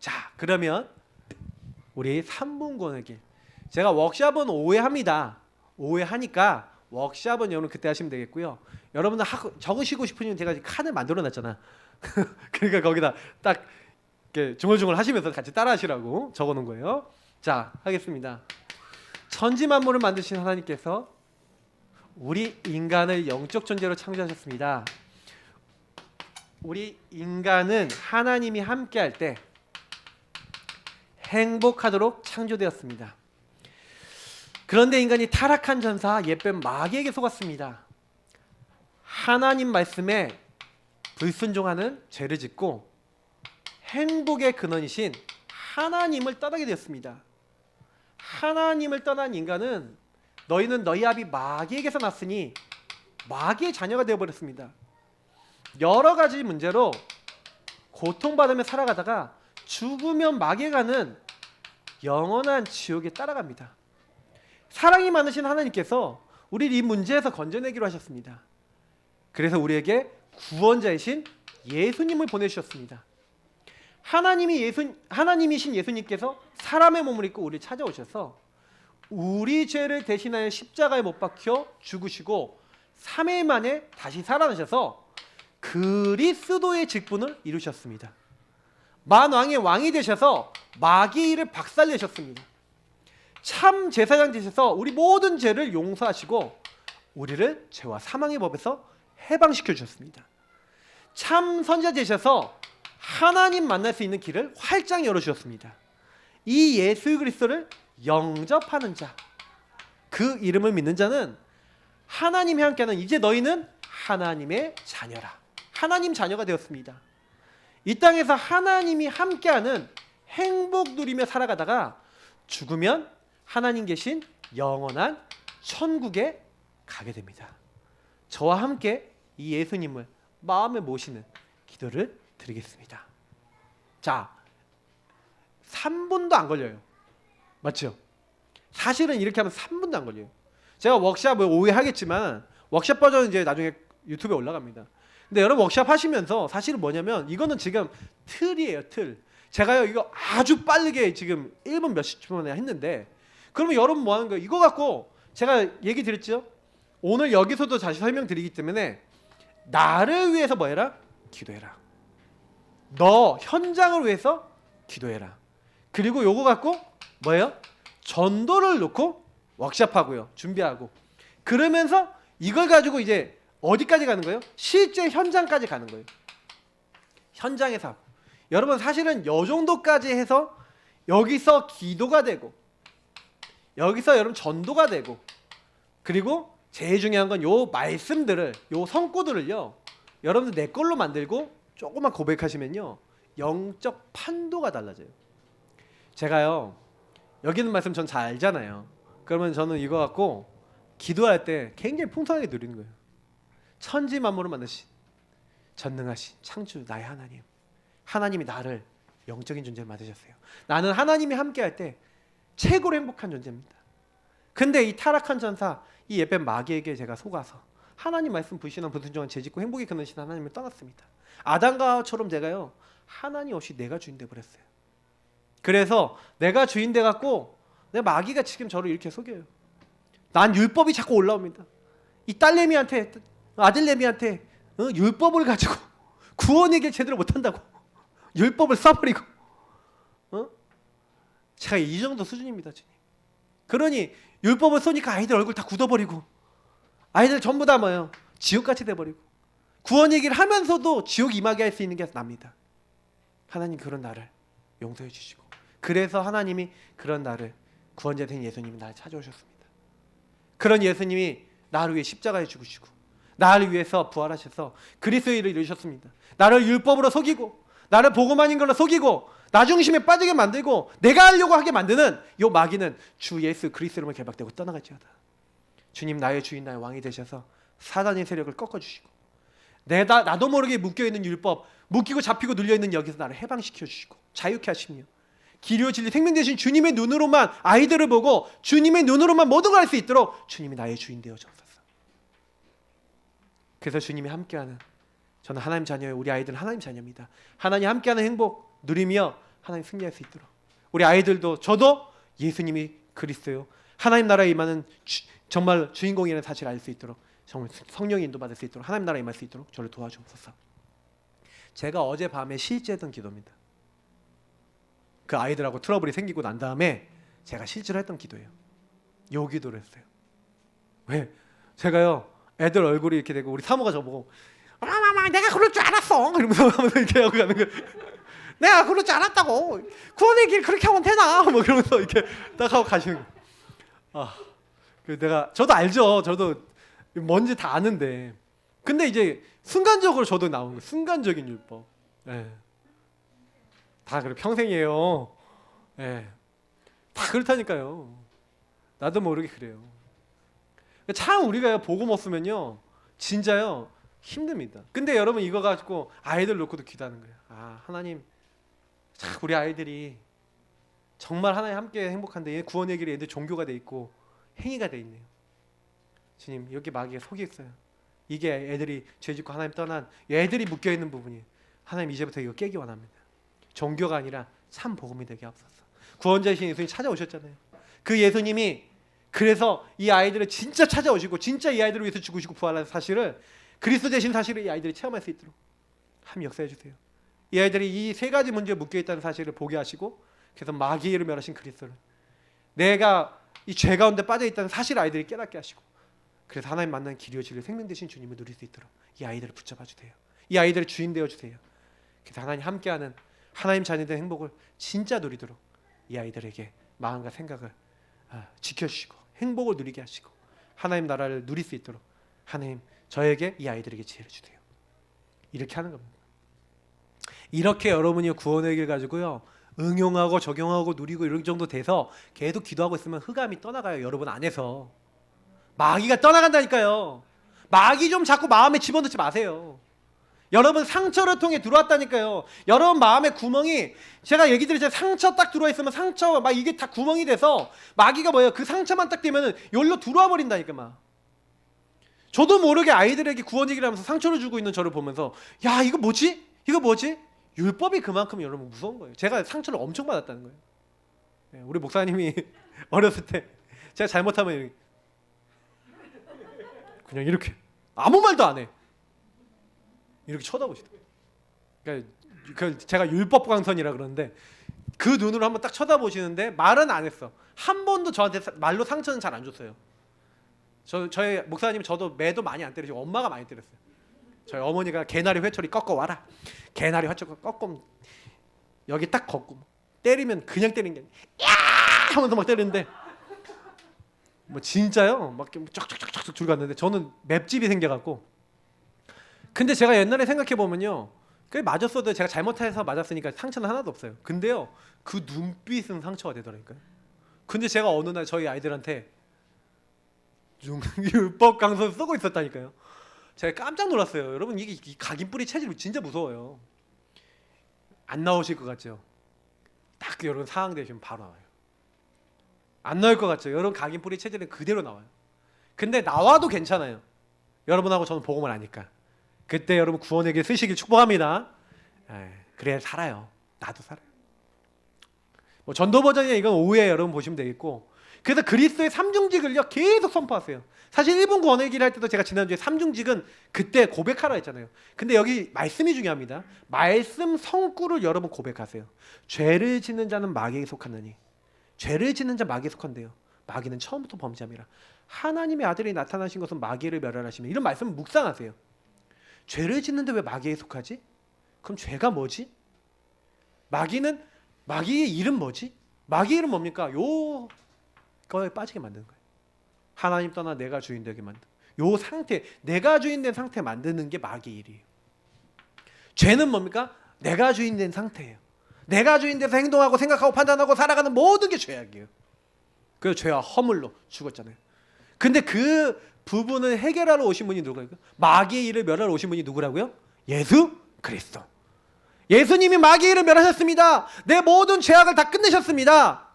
자 그러면 우리 3분 구원의 길. 제가 워크샵은 오해합니다. 오해하니까 워크샵은 여러분 그때 하시면 되겠고요. 여러분들 적으시고 싶으면 제가 칸을 만들어 놨잖아. 그러니까 거기다 딱 이렇게 중얼중얼 하시면서 같이 따라 하시라고 적어 놓은 거예요. 자 하겠습니다. 천지 만물을 만드신 하나님께서 우리 인간을 영적 존재로 창조하셨습니다. 우리 인간은 하나님이 함께할 때 행복하도록 창조되었습니다. 그런데 인간이 타락한 전사 옛뱀 마귀에게 속았습니다. 하나님 말씀에 불순종하는 죄를 짓고 행복의 근원이신 하나님을 떠나게 되었습니다. 하나님을 떠난 인간은 너희는 너희 아비 마귀에게서 났으니 마귀의 자녀가 되어버렸습니다. 여러 가지 문제로 고통받으며 살아가다가 죽으면 마귀에 가는 영원한 지옥에 따라갑니다. 사랑이 많으신 하나님께서 우리를 이 문제에서 건져내기로 하셨습니다. 그래서 우리에게 구원자이신 예수님을 보내주셨습니다. 하나님이신 예수님께서 사람의 몸을 입고 우리를 찾아오셔서 우리 죄를 대신하여 십자가에 못 박혀 죽으시고 3일 만에 다시 살아나셔서 그리스도의 직분을 이루셨습니다. 만왕의 왕이 되셔서 마귀의 일을 박살내셨습니다. 참 제사장 되셔서 우리 모든 죄를 용서하시고 우리를 죄와 사망의 법에서 해방시켜 주셨습니다. 참 선지자 되셔서 하나님 만날 수 있는 길을 활짝 열어주셨습니다. 이 예수 그리스도를 영접하는 자, 그 이름을 믿는 자는 하나님이 함께하는 이제 너희는 하나님의 자녀라. 하나님 자녀가 되었습니다. 이 땅에서 하나님이 함께하는 행복 누리며 살아가다가 죽으면 하나님 계신 영원한 천국에 가게 됩니다. 저와 함께 이 예수님을 마음에 모시는 기도를 드리겠습니다. 자, 3분도 안 걸려요. 맞죠? 사실은 이렇게 하면 3분도 안 걸려요. 제가 워크샵을 오해하겠지만 워크샵 버전은 이제 나중에 유튜브에 올라갑니다. 근데 여러분 워크샵 하시면서 사실은 뭐냐면 이거는 지금 틀이에요, 틀. 제가요 이거 아주 빠르게 지금 1분 몇십 초 만에 했는데 그러면 여러분 뭐 하는 거예요? 이거 갖고 제가 얘기 드렸죠? 오늘 여기서도 다시 설명드리기 때문에 나를 위해서 뭐 해라? 기도해라. 너 현장을 위해서 기도해라. 그리고 요거 갖고 뭐예요? 전도를 놓고 워크샵하고요. 준비하고. 그러면서 이걸 가지고 이제 어디까지 가는 거예요? 실제 현장까지 가는 거예요. 현장에서. 여러분 사실은 요 정도까지 해서 여기서 기도가 되고 여기서 여러분 전도가 되고, 그리고 제일 중요한 건 요 말씀들을, 요 성구들을요 여러분들 내 걸로 만들고 조금만 고백하시면요 영적 판도가 달라져요. 제가요 여기 있는 말씀 전 잘 알잖아요. 그러면 저는 이거 갖고 기도할 때 굉장히 풍성하게 누리는 거예요. 천지 만물을 만드신 전능하신 창조 나의 하나님, 하나님이 나를 영적인 존재를 만드셨어요. 나는 하나님이 함께할 때 최고로 행복한 존재입니다. 근데 이 타락한 전사, 이 예배 마귀에게 제가 속아서 하나님 말씀 불신한 불순종한 죄짓고 행복이 끊으신 하나님을 떠났습니다. 아담과 하와처럼 제가요 하나님 없이 내가 주인 돼버렸어요. 그래서 내가 주인 돼갖고 내 마귀가 지금 저를 이렇게 속여요. 난 율법이 자꾸 올라옵니다. 이 딸내미한테, 아들내미한테 율법을 가지고 구원의 길 제대로 못한다고 율법을 써버리고, 제가 이 정도 수준입니다, 주님. 그러니 율법을 쏘니까 아이들 얼굴 다 굳어버리고, 아이들 전부 다 뭐예요? 지옥같이 돼버리고, 구원 얘기를 하면서도 지옥 임하게 할 수 있는 게 납니다. 하나님 그런 나를 용서해 주시고, 그래서 하나님이 그런 나를, 구원자 된 예수님이 나를 찾아오셨습니다. 그런 예수님이 나를 위해 십자가에 죽으시고 나를 위해서 부활하셔서 그리스도의 일을 이루셨습니다. 나를 율법으로 속이고, 나를 복음 아닌 걸로 속이고, 나 중심에 빠지게 만들고 내가 하려고 하게 만드는 요 마귀는 주 예수 그리스도로 결박되고 떠나갈지어다. 주님 나의 주인 나의 왕이 되셔서 사단의 세력을 꺾어주시고, 나도 모르게 묶여있는 율법, 묶이고 잡히고 눌려있는 여기서 나를 해방시켜 주시고 자유케 하시며, 길이요 진리 생명 되신 주님의 눈으로만 아이들을 보고 주님의 눈으로만 모든 걸 할 수 있도록 주님이 나의 주인 되어 주옵소서. 그래서 주님이 함께하는, 저는 하나님 자녀예요. 우리 아이들은 하나님 자녀입니다. 하나님 함께하는 행복 누리며 하나님 승리할 수 있도록, 우리 아이들도 저도 예수님이 그리스도요 하나님 나라에 임하는 정말 주인공이라는 사실을 알 수 있도록, 정말 성령의 인도받을 수 있도록, 하나님 나라에 임할 수 있도록 저를 도와주옵소서. 제가 어젯밤에 실제했던 기도입니다. 그 아이들하고 트러블이 생기고 난 다음에 제가 실제로 했던 기도예요. 요 기도를 했어요. 왜? 제가요 애들 얼굴이 이렇게 되고 우리 사모가 저보고 마마 내가 그럴 줄 알았어 이러면서 이렇게 하고 가는 거예요. 내가 그럴 줄 알았다고, 구원의 길 그렇게 하면 되나 뭐 그러면서 이렇게 딱 하고 가시는 거예요. 저도 알죠. 저도 뭔지 다 아는데, 근데 이제 순간적으로 저도 나온 거예요. 순간적인 율법. 다 그래 평생이에요. 다 그렇다니까요. 나도 모르게 그래요. 참 우리가 복음 없으면요 진짜요 힘듭니다. 근데 여러분 이거 가지고 아이들 놓고도 기도하는 거예요. 하나님 참 우리 아이들이 정말 하나님 함께 행복한데 구원의 길에 애들 종교가 돼 있고 행위가 돼 있네요. 주님 여기 마귀가 속이 있어요. 이게 애들이 죄짓고 하나님 떠난 애들이 묶여있는 부분이, 하나님 이제부터 이거 깨기 원합니다. 종교가 아니라 참 복음이 되게 하옵소서. 구원자이신 예수님 찾아오셨잖아요. 그 예수님이 그래서 이 아이들을 진짜 찾아오시고 진짜 이 아이들을 위해서 죽으시고 부활한 사실을, 그리스도 되신 사실을 이 아이들이 체험할 수 있도록 함 역사해 주세요. 이 아이들이 이 세 가지 문제에 묶여있다는 사실을 보게 하시고, 그래서 마귀를 멸하신 그리스도를, 내가 이 죄 가운데 빠져있다는 사실을 아이들이 깨닫게 하시고, 그래서 하나님 만난 길이요 진리 생명 되신 주님을 누릴 수 있도록 이 아이들을 붙잡아 주세요. 이 아이들의 주인 되어 주세요. 그래서 하나님 함께하는 하나님 자녀된 행복을 진짜 누리도록 이 아이들에게 마음과 생각을 지켜주시고 행복을 누리게 하시고 하나님 나라를 누릴 수 있도록 하나님 저에게 이 아이들에게 지혜를 주세요. 이렇게 하는 겁니다. 이렇게 여러분이 구원의 길 가지고요 응용하고 적용하고 누리고 이런 정도 돼서 계속 기도하고 있으면 흑암이 떠나가요. 여러분 안에서 마귀가 떠나간다니까요. 마귀 좀 자꾸 마음에 집어넣지 마세요. 여러분 상처를 통해 들어왔다니까요. 여러분 마음에 구멍이, 제가 얘기 드렸잖아요. 상처 딱 들어와 있으면 상처 막 이게 다 구멍이 돼서 마귀가 뭐예요? 그 상처만 딱 되면은 여기로 들어와 버린다니까 막. 저도 모르게 아이들에게 구원 얘기를 하면서 상처를 주고 있는 저를 보면서 야 이거 뭐지? 이거 뭐지? 율법이 그만큼 여러분 무서운 거예요. 제가 상처를 엄청 받았다는 거예요. 우리 목사님이 어렸을 때 제가 잘못하면 그냥 이렇게 아무 말도 안 해. 이렇게 쳐다보시더라고요. 그러니까 제가 율법 광선이라 그러는데 그 눈으로 한번 딱 쳐다보시는데 말은 안 했어. 한 번도 저한테 말로 상처는 잘 안 줬어요. 저희 목사님 저도 매도 많이 안 때리시고 엄마가 많이 때렸어요. 저희 어머니가 개나리 회초리 꺾어 와라. 개나리 회초리 꺾으면 여기 딱 걷고 때리면 그냥 때리는 게 아니라 야 하면서 막 때리는데 뭐 진짜요? 막 쫙쫙쫙쫙 줄 갔는데 저는 맵집이 생겨갖고. 근데 제가 옛날에 생각해 보면요, 그게 맞았어도 제가 잘못해서 맞았으니까 상처는 하나도 없어요. 근데요, 그 눈빛은 상처가 되더라니까요. 근데 제가 어느 날 저희 아이들한테 율법 강서 쓰고 있었다니까요. 제가 깜짝 놀랐어요. 여러분 이게 이 각인뿌리 체질 진짜 무서워요. 안 나오실 것 같죠? 딱 여러분 상황 되시면 바로 나와요. 안 나올 것 같죠? 여러분 각인뿌리 체질은 그대로 나와요. 근데 나와도 괜찮아요. 여러분하고 저는 복음을 아니까. 그때 여러분 구원의 길 쓰시길 축복합니다. 그래야 살아요. 나도 살아요. 뭐 전도 버전이나 이건 오후에 여러분 보시면 되겠고, 그래서 그리스도의 삼중직을요 계속 선포하세요. 사실 일본 구원의 길 할 때도 제가 지난주에 삼중직은 그때 고백하라 했잖아요. 근데 여기 말씀이 중요합니다. 말씀 성구를 여러분 고백하세요. 죄를 짓는 자는 마귀에 속하느니, 죄를 짓는 자 마귀에 속한대요. 마귀는 처음부터 범죄함이라. 하나님의 아들이 나타나신 것은 마귀를 멸하시며, 이런 말씀을 묵상하세요. 죄를 짓는데 왜 마귀에 속하지? 그럼 죄가 뭐지? 마귀의 이름 뭐지? 마귀의 이름 뭡니까? 요거에 빠지게 만드는 거예요. 하나님 떠나 내가 주인 되게 만든 요 상태, 내가 주인 된 상태 만드는 게 마귀의 일이에요. 죄는 뭡니까? 내가 주인 된 상태예요. 내가 주인 돼서 행동하고 생각하고 판단하고 살아가는 모든 게 죄악이에요. 그래서 죄와 허물로 죽었잖아요. 근데 그 부분을 해결하러 오신 분이 누구예요? 마귀의 일을 멸하러 오신 분이 누구라고요? 예수 그리스도. 예수님이 마귀의 일을 멸하셨습니다. 내 모든 죄악을 다 끝내셨습니다.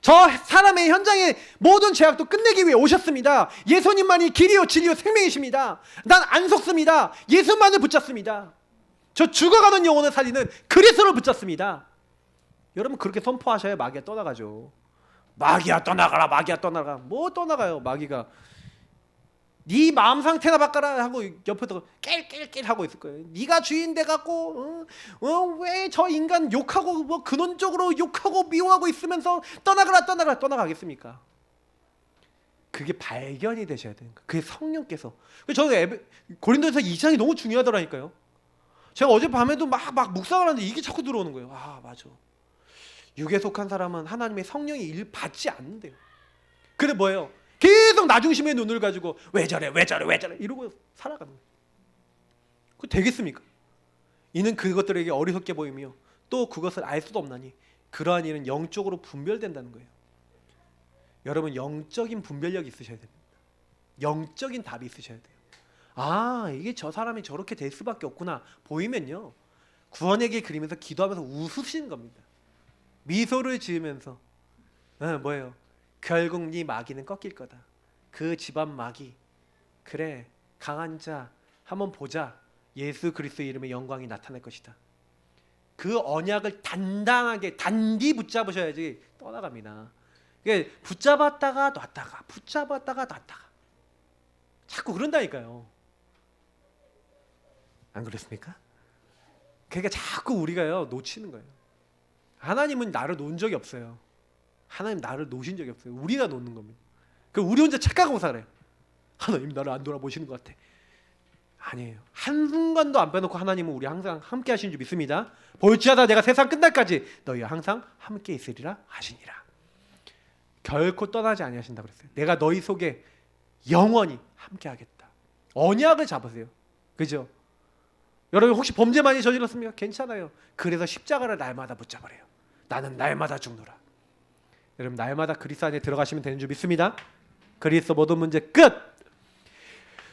저 사람의 현장의 모든 죄악도 끝내기 위해 오셨습니다. 예수님만이 길이요 진리요 생명이십니다. 난 안 속습니다. 예수만을 붙잡습니다. 저 죽어가는 영혼을 살리는 그리스도를 붙잡습니다. 여러분 그렇게 선포하셔야 마귀가 떠나가죠. 마귀야 떠나가라, 마귀야 떠나가. 뭐 떠나가요? 마귀가 네 마음 상태나 바꿔라 하고 옆에서 깰깰깰 하고 있을 거예요. 네가 주인 돼 갖고 왜 저 인간 욕하고 뭐 근원적으로 욕하고 미워하고 있으면서 떠나가겠습니까? 그게 발견이 되셔야 되는 거예요. 그게 성령께서. 저는 고린도서 2장이 너무 중요하더라니까요. 제가 어젯밤에도 막 묵상을 하는데 이게 자꾸 들어오는 거예요. 아 맞아. 육에 속한 사람은 하나님의 성령이 일 받지 않는데요. 근데 뭐예요? 계속 나 중심의 눈을 가지고 왜 저래 이러고 살아가는 거예요. 그거 되겠습니까? 이는 그것들에게 어리석게 보이며 또 그것을 알 수도 없나니 그러한 일은 영적으로 분별된다는 거예요. 여러분 영적인 분별력이 있으셔야 됩니다. 영적인 답이 있으셔야 돼요. 아 이게 저 사람이 저렇게 될 수밖에 없구나 보이면요, 구원의 길 그리면서 기도하면서 웃으시는 겁니다. 미소를 지으면서 뭐예요? 결국 네 마귀는 꺾일 거다. 그 집안 마귀, 그래 강한 자 한번 보자. 예수 그리스도 이름의 영광이 나타날 것이다. 그 언약을 단단하게 단디 붙잡으셔야지 떠나갑니다. 그게 붙잡았다가 놨다가 붙잡았다가 놨다가 자꾸 그런다니까요. 안 그렇습니까? 그러니까 자꾸 우리가요 놓치는 거예요. 하나님은 나를 놓은 적이 없어요. 하나님 나를 놓으신 적이 없어요. 우리가 놓는 겁니다. 그 우리 혼자 착각하고 살아요. 하나님 나를 안 돌아보시는 것 같아. 아니에요. 한순간도 안 빼놓고 하나님은 우리 항상 함께 하시는 줄 믿습니다. 볼지어다 내가 세상 끝날까지 너희와 항상 함께 있으리라 하시니라. 결코 떠나지 아니하신다 그랬어요. 내가 너희 속에 영원히 함께 하겠다. 언약을 잡으세요. 그죠? 여러분 혹시 범죄 많이 저질렀습니까? 괜찮아요. 그래서 십자가를 날마다 붙잡으래요. 나는 날마다 죽노라. 여러분 날마다 그리스도 안에 들어가시면 되는 줄 믿습니다. 그리스도 모든 문제 끝.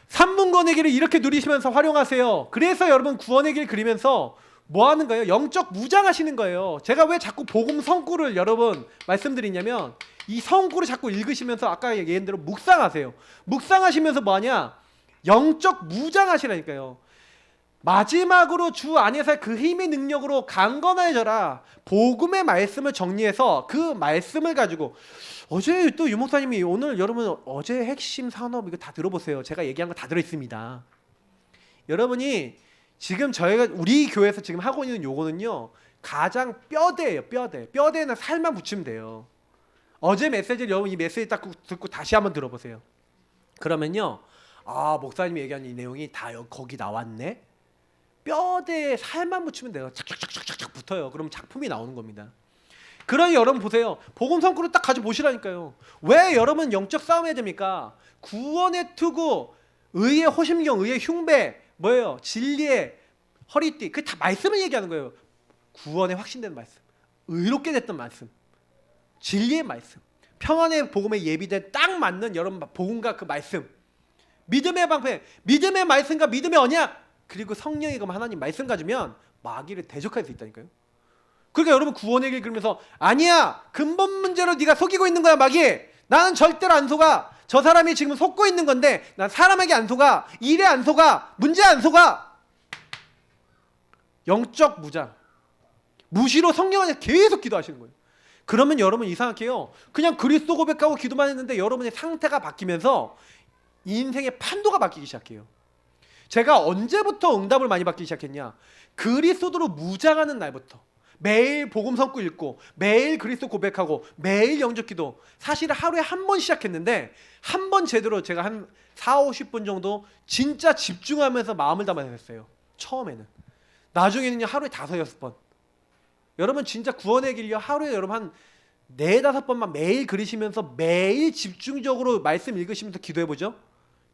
3분 구원의 길을 이렇게 누리시면서 활용하세요. 그래서 여러분 구원의 길 그리면서 뭐 하는 거예요? 영적 무장하시는 거예요. 제가 왜 자꾸 복음 성구를 여러분 말씀드리냐면 이 성구를 자꾸 읽으시면서 아까 얘기한 대로 묵상하세요. 묵상하시면서 뭐 하냐? 영적 무장하시라니까요. 마지막으로 주 안에서 그 힘의 능력으로 강건해져라. 복음의 말씀을 정리해서 그 말씀을 가지고 어제 또 유목사님이 오늘 여러분 어제 핵심 산업 이거 다 들어보세요. 제가 얘기한 거 다 들어있습니다. 여러분이 지금 저희가 우리 교회에서 지금 하고 있는 요거는요 가장 뼈대예요. 뼈대는 살만 붙이면 돼요. 어제 메시지를 여러분 이 메시지 딱 듣고 다시 한번 들어보세요. 그러면요 아 목사님이 얘기한 이 내용이 다 거기 나왔네. 뼈대에 살만 붙이면 돼요. 착착착착착 붙어요. 그럼 작품이 나오는 겁니다. 그러니 여러분 보세요. 복음 성구를 딱 가져 보시라니까요. 왜 여러분 영적 싸움 해야 됩니까? 구원의 투구, 의의 호심경, 의의 흉배, 뭐예요? 진리의 허리띠, 그게 다 말씀을 얘기하는 거예요. 구원에 확신되는 말씀, 의롭게 됐던 말씀, 진리의 말씀, 평안의 복음에 예비된 딱 맞는 여러분 복음과 그 말씀, 믿음의 방패, 믿음의 말씀과 믿음의 언약, 그리고 성령의 금 하나님 말씀 가지면 마귀를 대적할 수 있다니까요. 그러니까 여러분 구원의 길 그러면서 아니야, 근본 문제로 네가 속이고 있는 거야 마귀. 나는 절대로 안 속아. 저 사람이 지금 속고 있는 건데 난 사람에게 안 속아, 일에 안 속아, 문제에 안 속아. 영적 무장, 무시로 성령 안에 계속 기도하시는 거예요. 그러면 여러분 이상하게요, 그냥 그리스도 고백하고 기도만 했는데 여러분의 상태가 바뀌면서 인생의 판도가 바뀌기 시작해요. 제가 언제부터 응답을 많이 받기 시작했냐? 그리스도로 무장하는 날부터. 매일 복음 성구 읽고 매일 그리스도 고백하고 매일 영적 기도, 사실 하루에 한 번 시작했는데 한 번 제대로 제가 한 40-50분 정도 진짜 집중하면서 마음을 담아서 했어요. 처음에는. 나중에는요 하루에 5-6번. 여러분 진짜 구원의 길요 하루에 여러분 한 4-5번만 매일 그리시면서 매일 집중적으로 말씀 읽으시면서 기도해보죠.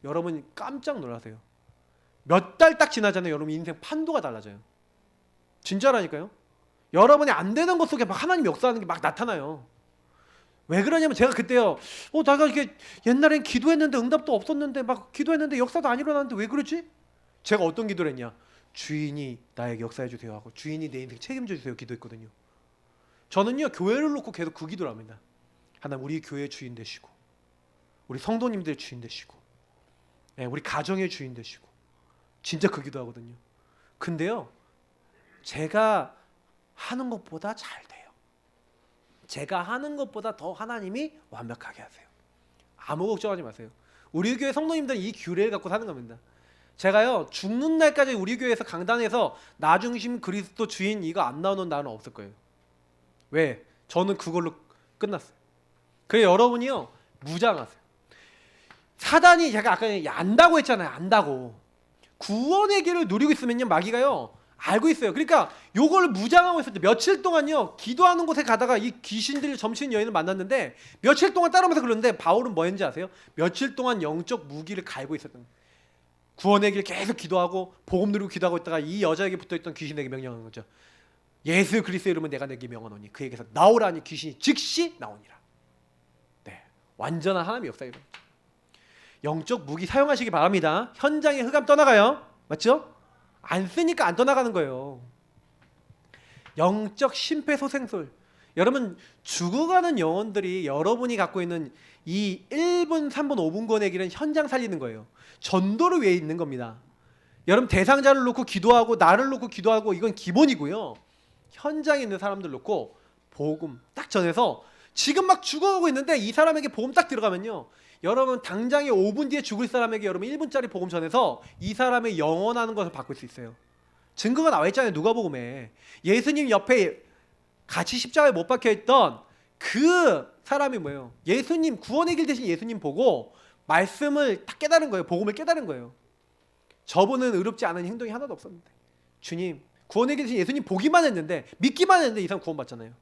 여러분 깜짝 놀라세요. 몇 달 딱 지나잖아요. 여러분 인생 판도가 달라져요. 진짜라니까요. 여러분이 안 되는 것 속에 막 하나님 역사하는 게 막 나타나요. 왜 그러냐면 제가 그때요, 내가 이게 옛날엔 기도했는데 응답도 없었는데 막 기도했는데 역사도 안 일어났는데 왜 그러지? 제가 어떤 기도를 했냐? 주인이 나에게 역사해 주세요 하고 주인이 내 인생 책임져 주세요 기도했거든요. 저는요 교회를 놓고 계속 그 기도를 합니다. 하나님 우리 교회의 주인 되시고 우리 성도님들의 주인 되시고 우리 가정의 주인 되시고 진짜 그 기도하거든요. 근데요 제가 하는 것보다 잘 돼요. 제가 하는 것보다 더 하나님이 완벽하게 하세요. 아무 걱정하지 마세요. 우리 교회 성도님들은 이 규례를 갖고 사는 겁니다. 제가요 죽는 날까지 우리 교회에서 강단에서 나 중심 그리스도 주인 이거 안 나오는 날은 없을 거예요. 왜? 저는 그걸로 끝났어요. 그래서 여러분이요 무장하세요. 사단이 제가 아까 안다고 했잖아요. 안다고. 구원의 길을 누리고 있으면요 마귀가요 알고 있어요. 그러니까 요걸 무장하고 있을 때 며칠 동안요 기도하는 곳에 가다가 이 귀신들 점치는 여인을 만났는데 며칠 동안 따라오면서 그러는데 바울은 뭐 했는지 아세요? 며칠 동안 영적 무기를 갈고 있었던 거예요. 구원의 길 계속 기도하고 복음 누리고 기도하고 있다가 이 여자에게 붙어있던 귀신에게 명령한 거죠. 예수 그리스도의 이름은 내가 내게 명하노니 그에게서 나오라니 귀신이 즉시 나오니라. 네, 완전한 하나님의 역사예요. 영적 무기 사용하시기 바랍니다. 현장에 흑암 떠나가요. 맞죠? 안 쓰니까 안 떠나가는 거예요. 영적 심폐소생술. 여러분 죽어가는 영혼들이 여러분이 갖고 있는 이 1분, 3분, 5분 권의 길은 현장 살리는 거예요. 전도를 위해 있는 겁니다. 여러분 대상자를 놓고 기도하고 나를 놓고 기도하고 이건 기본이고요. 현장에 있는 사람들 놓고 복음 딱 전해서 지금 막 죽어가고 있는데 이 사람에게 복음 딱 들어가면요. 여러분 당장에 5분 뒤에 죽을 사람에게 여러분 1분짜리 복음 전해서 이 사람의 영원하는 것을 바꿀 수 있어요. 증거가 나와 있잖아요. 누가복음에 예수님 옆에 같이 십자가에 못 박혀있던 그 사람이 뭐예요? 예수님 구원의 길 대신 예수님 보고 말씀을 딱 깨달은 거예요. 복음을 깨달은 거예요. 저분은 의롭지 않은 행동이 하나도 없었는데 주님 구원의 길 대신 예수님 보기만 했는데 믿기만 했는데 이 사람 구원받잖아요.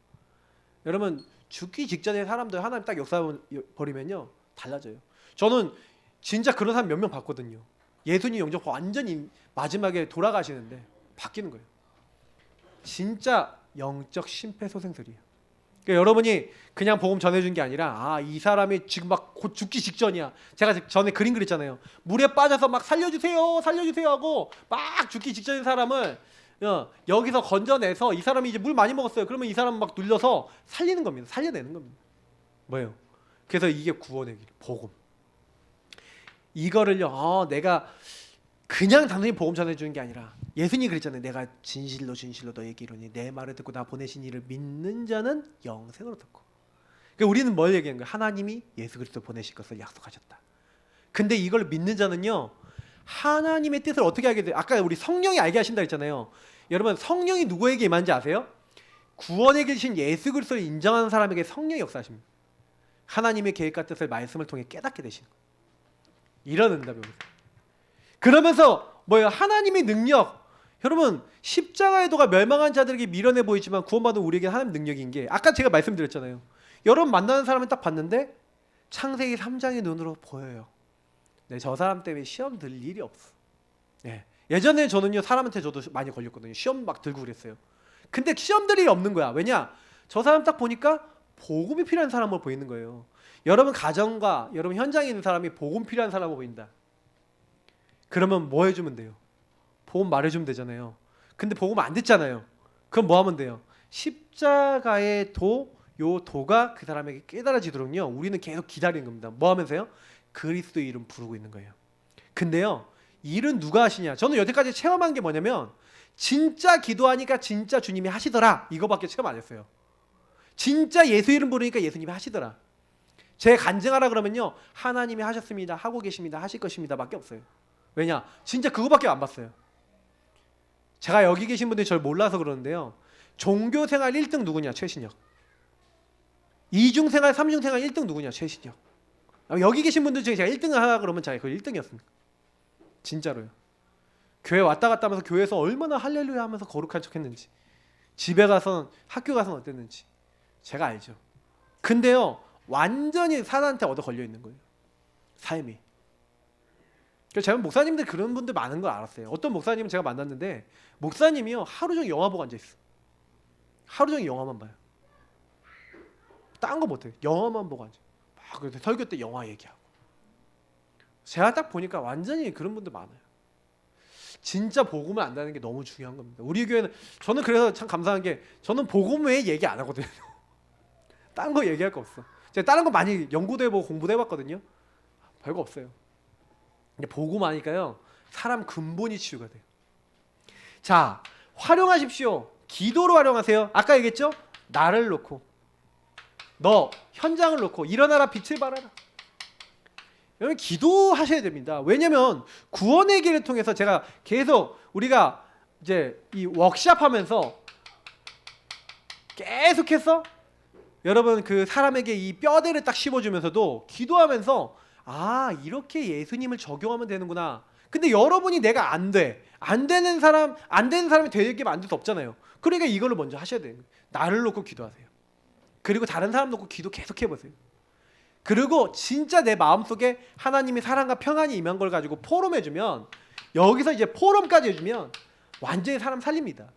여러분 죽기 직전에 사람들 하나님 딱 역사 버리면요 달라져요. 저는 진짜 그런 사람 몇 명 봤거든요. 예수님 영접 완전히 마지막에 돌아가시는데 바뀌는 거예요. 진짜 영적 심폐소생술이에요. 그러니까 여러분이 그냥 복음 전해준 게 아니라 이 사람이 지금 막 곧 죽기 직전이야. 제가 전에 그림 그렸잖아요. 물에 빠져서 막 살려주세요 살려주세요 하고 막 죽기 직전인 사람을 여기서 건져내서 이 사람이 이제 물 많이 먹었어요. 그러면 이 사람 막 눌려서 살리는 겁니다. 살려내는 겁니다. 뭐예요? 그래서 이게 구원의 길, 복음. 이거를요 내가 그냥 단순히 복음 전해주는 게 아니라 예수님이 그랬잖아요. 내가 진실로 진실로 너에게 이르노니 내 말을 듣고 나 보내신 이를 믿는 자는 영생으로 듣고. 그러니까 우리는 뭘 얘기하는 거예요? 하나님이 예수 그리스도 보내실 것을 약속하셨다. 근데 이걸 믿는 자는요 하나님의 뜻을 어떻게 알게 돼요? 아까 우리 성령이 알게 하신다 했잖아요. 여러분 성령이 누구에게 임한지 아세요? 구원에 계신 예수 그리스도를 인정하는 사람에게 성령이 역사하십니다. 하나님의 계획과 뜻을 말씀을 통해 깨닫게 되시는 거예요. 이런 응답이 옵니다. 그러면서 뭐예요? 하나님의 능력, 여러분 십자가의 도가 멸망한 자들에게 미련해 보이지만 구원받은 우리에게 하나님 능력인 게 아까 제가 말씀드렸잖아요. 여러분 만나는 사람을 딱 봤는데 창세기 3장의 눈으로 보여요. 네, 저 사람 때문에 시험 들 일이 없어. 네. 예전에 저는요 사람한테 저도 많이 걸렸거든요. 시험 막 들고 그랬어요. 근데 시험 들 일이 없는 거야. 왜냐? 저 사람 딱 보니까 복음이 필요한 사람으로 보이는 거예요. 여러분 가정과 여러분 현장에 있는 사람이 복음 필요한 사람으로 보인다. 그러면 뭐 해주면 돼요? 복음 말해주면 되잖아요. 근데 복음 안 듣잖아요. 그럼 뭐 하면 돼요? 십자가의 도, 요 도가 그 사람에게 깨달아지도록요 우리는 계속 기다리는 겁니다. 뭐 하면서요? 그리스도의 이름 부르고 있는 거예요. 근데요 일은 누가 하시냐? 저는 여태까지 체험한 게 뭐냐면 진짜 기도하니까 진짜 주님이 하시더라 이거밖에 체험 안 했어요. 진짜 예수 이름 부르니까 예수님이 하시더라. 제 간증하라 그러면요 하나님이 하셨습니다, 하고 계십니다, 하실 것입니다 밖에 없어요. 왜냐? 진짜 그거밖에 안 봤어요. 제가 여기 계신 분들이 저를 몰라서 그러는데요 종교생활 1등 누구냐? 최신혁. 이중생활 3중생활 1등 누구냐? 최신혁. 여기 계신 분들 중에 제가 1등을 하라 그러면 제가 그걸 1등이었습니다. 진짜로요. 교회 왔다 갔다 하면서 교회에서 얼마나 할렐루야 하면서 거룩한 척 했는지, 집에 가서 학교 가서 어땠는지 제가 알죠. 근데요 완전히 사단한테 얻어 걸려 있는 거예요, 삶이. 그래서 제가 목사님들 그런 분들 많은 걸 알았어요. 어떤 목사님은 제가 만났는데 목사님이요 하루 종일 영화 보고 앉아있어. 하루 종일 영화만 봐요. 딴 거 못해요. 영화만 보고 앉아. 막 그래서 설교 때 영화 얘기하고. 제가 딱 보니까 완전히 그런 분들 많아요. 진짜 복음을 안다는 게 너무 중요한 겁니다. 우리 교회는 저는 그래서 참 감사한 게 저는 복음 외에 얘기 안 하거든요. 딴 거 얘기할 거 없어. 제가 다른 거 많이 연구도 해보고 공부도 해봤거든요. 별거 없어요. 근데 복음 하니까요 사람 근본이 치유가 돼요. 자, 활용하십시오. 기도로 활용하세요. 아까 얘기했죠? 나를 놓고, 너 현장을 놓고 일어나라 빛을 발하라. 여러분 기도하셔야 됩니다. 왜냐면 구원의 길을 통해서 제가 계속 우리가 이제 이 워크샵하면서 계속해서 여러분 그 사람에게 이 뼈대를 딱 씹어주면서도 기도하면서 아 이렇게 예수님을 적용하면 되는구나. 근데 여러분이 내가 안 되는 사람이 되게 만들 수 없잖아요. 그러니까 이걸로 먼저 하셔야 돼요. 나를 놓고 기도하세요. 그리고 다른 사람 놓고 기도 계속 해보세요. 그리고 진짜 내 마음속에 하나님의 사랑과 평안이 임한 걸 가지고 포럼해주면, 여기서 이제 포럼까지 해주면 완전히 사람 살립니다.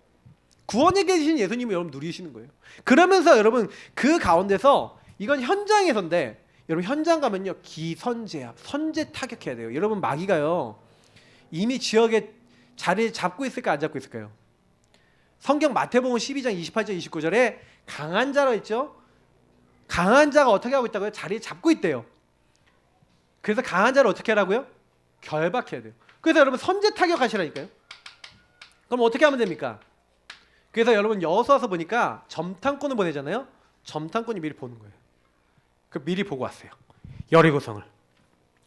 구원에 계신 예수님을 여러분 누리시는 거예요. 그러면서 여러분 그 가운데서 이건 현장에서인데 여러분 현장 가면요 기선제압, 선제 타격해야 돼요. 여러분 마귀가요 이미 지역에 자리를 잡고 있을까 안 잡고 있을까요? 성경 마태복음 12장 28절 29절에 강한 자라 있죠. 강한 자가 어떻게 하고 있다고요? 자리를 잡고 있대요. 그래서 강한 자를 어떻게 하라고요? 결박해야 돼요. 그래서 여러분 선제 타격하시라니까요. 그럼 어떻게 하면 됩니까? 그래서 여러분 여서 와서 보니까 점탐꾼을 보내잖아요. 점탐꾼이 미리 보는 거예요. 그 미리 보고 왔어요. 여리고성을.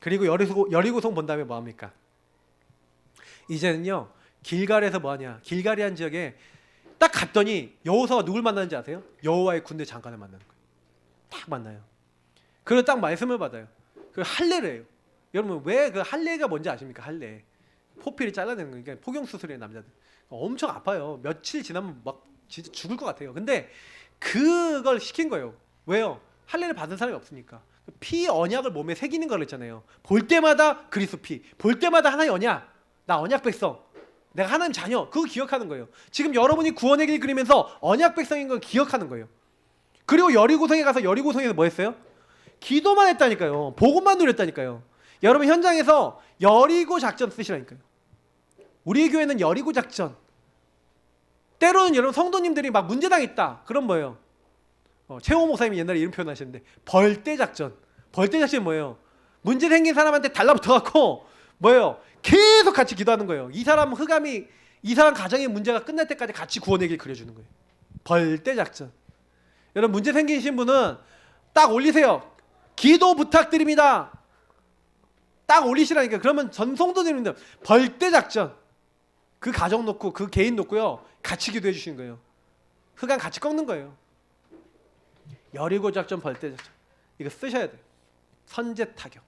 그리고 여리고성 본 다음에 뭐 합니까? 이제는요 길갈에서 뭐 하냐? 길갈이한 지역에 딱 갔더니 여호사가 누굴 만나는지 아세요? 여호와의 군대 장관을 만나는 거예요. 딱 만나요. 그리고 딱 말씀을 받아요. 그 할례래요. 여러분 왜 그 할례가 뭔지 아십니까? 할례. 포피를 잘라내는 거니까 포경 수술의 남자들 엄청 아파요. 며칠 지나면 막 진짜 죽을 것 같아요. 근데 그걸 시킨 거예요. 왜요? 할례를 받은 사람이 없으니까. 피 언약을 몸에 새기는 걸 했잖아요. 볼 때마다 그리스도 피, 볼 때마다 하나의 언약, 나 언약 백성, 내가 하나님 자녀, 그거 기억하는 거예요. 지금 여러분이 구원의 길 그리면서 언약 백성인 걸 기억하는 거예요. 그리고 여리고성에 가서 여리고성에서 뭐 했어요? 기도만 했다니까요. 복음만 누렸다니까요. 여러분 현장에서 여리고 작전 쓰시라니까요. 우리 교회는 여리고 작전. 때로는 여러분 성도님들이 막 문제당했다. 그럼 뭐예요? 최호 목사님이 옛날에 이런 표현하셨는데 벌떼 작전. 벌떼 작전이 뭐예요? 문제 생긴 사람한테 달라붙어갖고 뭐예요? 계속 같이 기도하는 거예요. 이 사람 흑암이, 이 사람 가정의 문제가 끝날 때까지 같이 구원의 길 그려주는 거예요. 벌떼 작전. 여러분 문제 생기신 분은 딱 올리세요. 기도 부탁드립니다. 딱 올리시라니까. 그러면 전 성도님들 벌떼 작전. 그 가정 놓고 그 개인 놓고요 같이 기도해 주시는 거예요. 흑암 같이 꺾는 거예요. 여리고 작전, 벌떼 작전 이거 쓰셔야 돼요. 선제 타격.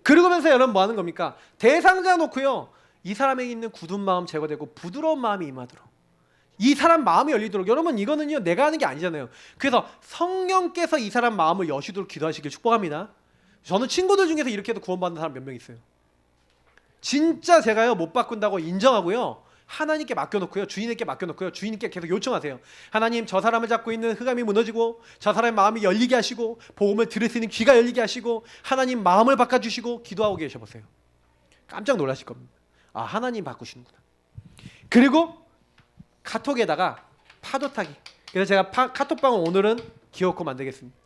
그러면서 여러분 뭐 하는 겁니까? 대상자 놓고요 이 사람에게 있는 굳은 마음 제거되고 부드러운 마음이 임하도록, 이 사람 마음이 열리도록. 여러분 이거는요 내가 하는 게 아니잖아요. 그래서 성령께서 이 사람 마음을 여시도록 기도하시길 축복합니다. 저는 친구들 중에서 이렇게 해도 구원받는 사람 몇 명 있어요. 진짜 제가요 못 바꾼다고 인정하고요, 하나님께 맡겨놓고요, 주인에게 맡겨놓고요, 주인께 계속 요청하세요. 하나님, 저 사람을 잡고 있는 흑암이 무너지고 저 사람의 마음이 열리게 하시고 복음을 들을 수 있는 귀가 열리게 하시고 하나님 마음을 바꿔주시고 기도하고 계셔보세요. 깜짝 놀라실 겁니다. 아, 하나님 바꾸시는구나. 그리고 카톡에다가 파도 타기. 그래서 제가 카톡방을 오늘은 기어코 만들겠습니다.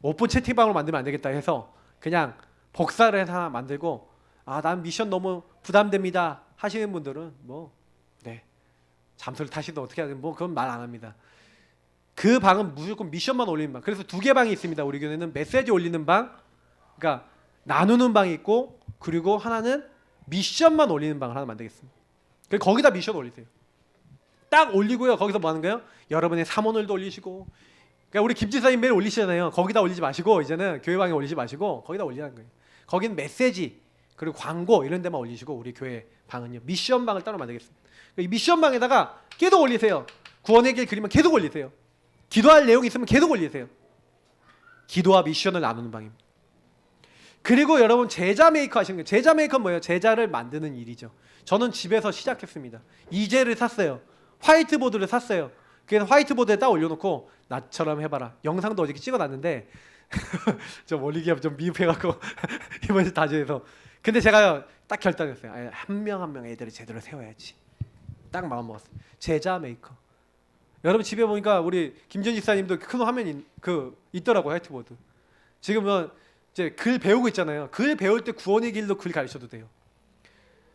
오픈 채팅방으로 만들면 안 되겠다 해서 그냥 복사를 해서 하나 만들고, 아, 난 미션 너무 부담됩니다 하시는 분들은 뭐 잠수를 타시든 어떻게 하든 뭐 그건 말 안 합니다. 그 방은 무조건 미션만 올리는 방. 그래서 2개 방이 있습니다. 우리 교회는 메시지 올리는 방, 그러니까 나누는 방이 있고, 그리고 하나는 미션만 올리는 방을 하나 만들겠습니다. 그래서 거기다 미션 올리세요. 딱 올리고요, 거기서 뭐 하는 거예요? 여러분의 삼원을도 올리시고, 그러니까 우리 김지사님 매일 올리시잖아요. 거기다 올리지 마시고, 이제는 교회방에 올리지 마시고 거기다 올리라는 거예요. 거기는 메시지 그리고 광고 이런 데만 올리시고, 우리 교회 방은요 미션 방을 따로 만들겠습니다. 이 미션 방에다가 계속 올리세요. 구원의 길 그리면 계속 올리세요. 기도할 내용이 있으면 계속 올리세요. 기도와 미션을 나누는 방입니다. 그리고 여러분 제자 메이커 하시는 거예요. 제자 메이커는 뭐예요? 제자를 만드는 일이죠. 저는 집에서 시작했습니다. 이제를 샀어요. 화이트보드를 샀어요. 그래서 화이트보드에 딱 올려놓고 나처럼 해봐라. 영상도 어저께 찍어놨는데 좀 올리기가 좀 미흡해갖고 이번에 다져서. 근데 제가 딱 결단했어요. 한 명 한 명 애들을 제대로 세워야지. 딱 마음 먹었어요. 제자 메이커. 여러분 집에 보니까 우리 김전 집사님도 큰 화면이 있더라고요. 화이트보드. 지금은 이제 글 배우고 있잖아요. 글 배울 때 구원의 길도 글 가르쳐도 돼요.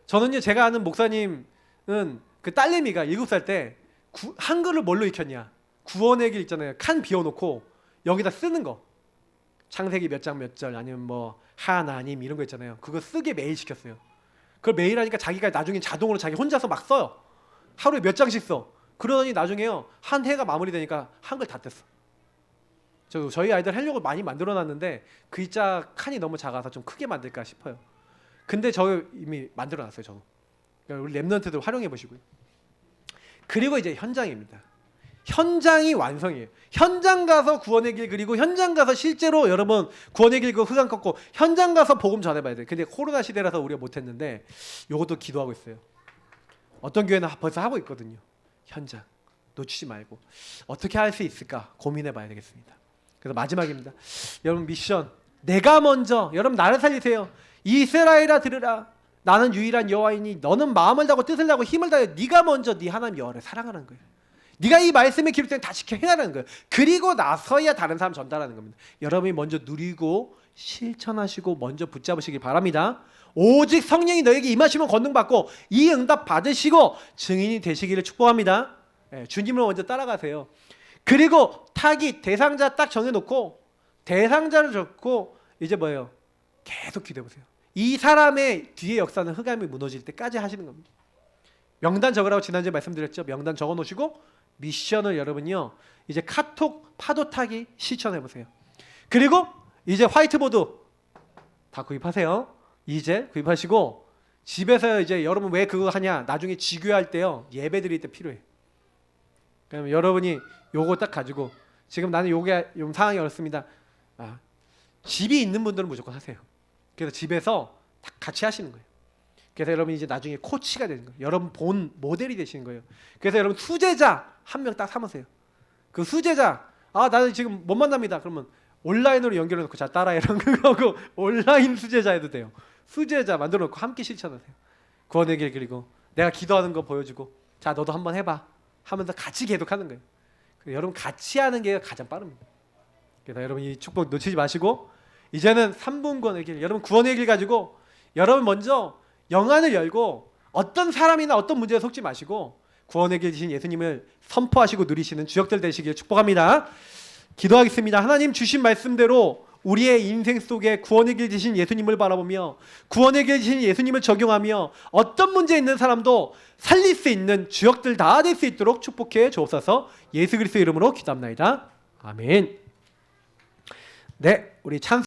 저는요, 제가 아는 목사님은 그 딸내미가 7살 때 한글을 뭘로 익혔냐, 구원의 길 있잖아요. 칸 비워놓고 여기다 쓰는 거, 창세기 몇 장 몇 절 아니면 뭐 하나님 이런 거 있잖아요. 그거 쓰게 매일 시켰어요. 그걸 매일 하니까 자기가 나중에 자동으로 자기 혼자서 막 써요. 하루에 몇 장씩 써. 그러더니 나중에요 한 해가 마무리되니까 한글 다 뗐어. 저희 아이들 하려고 많이 만들어놨는데 글자 칸이 너무 작아서 좀 크게 만들까 싶어요. 근데 저 이미 만들어놨어요. 저는. 그러니까 우리 랩런트들 활용해 보시고요. 그리고 이제 현장입니다. 현장이 완성이에요. 현장 가서 구원의 길 그리고 현장 가서 실제로 여러분 구원의 길 그 흑암 꺾고 현장 가서 복음 전해봐야 돼요. 근데 코로나 시대라서 우리가 못했는데 요것도 기도하고 있어요. 어떤 교회는 벌써 하고 있거든요. 현장 놓치지 말고 어떻게 할 수 있을까 고민해봐야 되겠습니다. 그래서 마지막입니다. 여러분 미션, 내가 먼저, 여러분 나를 살리세요. 이스라엘아 들으라, 나는 유일한 여호와이니 너는 마음을 다하고 뜻을 다하고 힘을 다해 네가 먼저 네 하나님 여호와를 사랑하라는 거예요. 네가 이 말씀에 기록된 다 지켜 행하라는 거예요. 그리고 나서야 다른 사람 전달하는 겁니다. 여러분이 먼저 누리고 실천하시고 먼저 붙잡으시길 바랍니다. 오직 성령이 너에게 임하시면 권능받고 이 응답 받으시고 증인이 되시기를 축복합니다. 주님을 먼저 따라가세요. 그리고 타깃 대상자 딱 정해놓고 대상자를 적고 이제 뭐예요? 계속 기도해보세요. 이 사람의 뒤에 역사는 흑암이 무너질 때까지 하시는 겁니다. 명단 적으라고 지난주에 말씀드렸죠. 명단 적어놓으시고 미션을 여러분요 이제 카톡 파도 타기 실천해보세요. 그리고 이제 화이트보드 다 구입하세요. 이제 구입하시고 집에서 이제 여러분 왜 그거 하냐, 나중에 지교할 때요 예배 드릴 때 필요해. 그럼 여러분이 요거 딱 가지고 지금 나는 요게 좀 상황이 어렵습니다. 집이 있는 분들은 무조건 하세요. 그래서 집에서 같이 하시는 거예요. 그래서 여러분 이제 나중에 코치가 되는 거예요. 여러분 본 모델이 되시는 거예요. 그래서 여러분 수제자 한 명 딱 삼으세요. 그 수제자, 나는 지금 못 만납니다. 그러면 온라인으로 연결해 놓고 자 따라해 이런 거고 온라인 수제자 해도 돼요. 수제자 만들어 놓고 함께 실천하세요. 구원의 길 그리고 내가 기도하는 거 보여주고 자 너도 한번 해봐 하면서 같이 계속하는 거예요. 여러분 같이 하는 게 가장 빠릅니다. 그래서 여러분 이 축복 놓치지 마시고 이제는 3분 구원의 길, 여러분 구원의 길 가지고 여러분 먼저 영안을 열고 어떤 사람이나 어떤 문제에 속지 마시고 구원의 길 되신 예수님을 선포하시고 누리시는 주역들 되시길 축복합니다. 기도하겠습니다. 하나님 주신 말씀대로 우리의 인생 속에 구원의 길 되신 예수님을 바라보며 구원의 길 되신 예수님을 적용하며 어떤 문제 있는 사람도 살릴 수 있는 주역들 다 될 수 있도록 축복해 주옵소서. 예수 그리스도 이름으로 기도합나이다. 아멘. 네, 우리 찬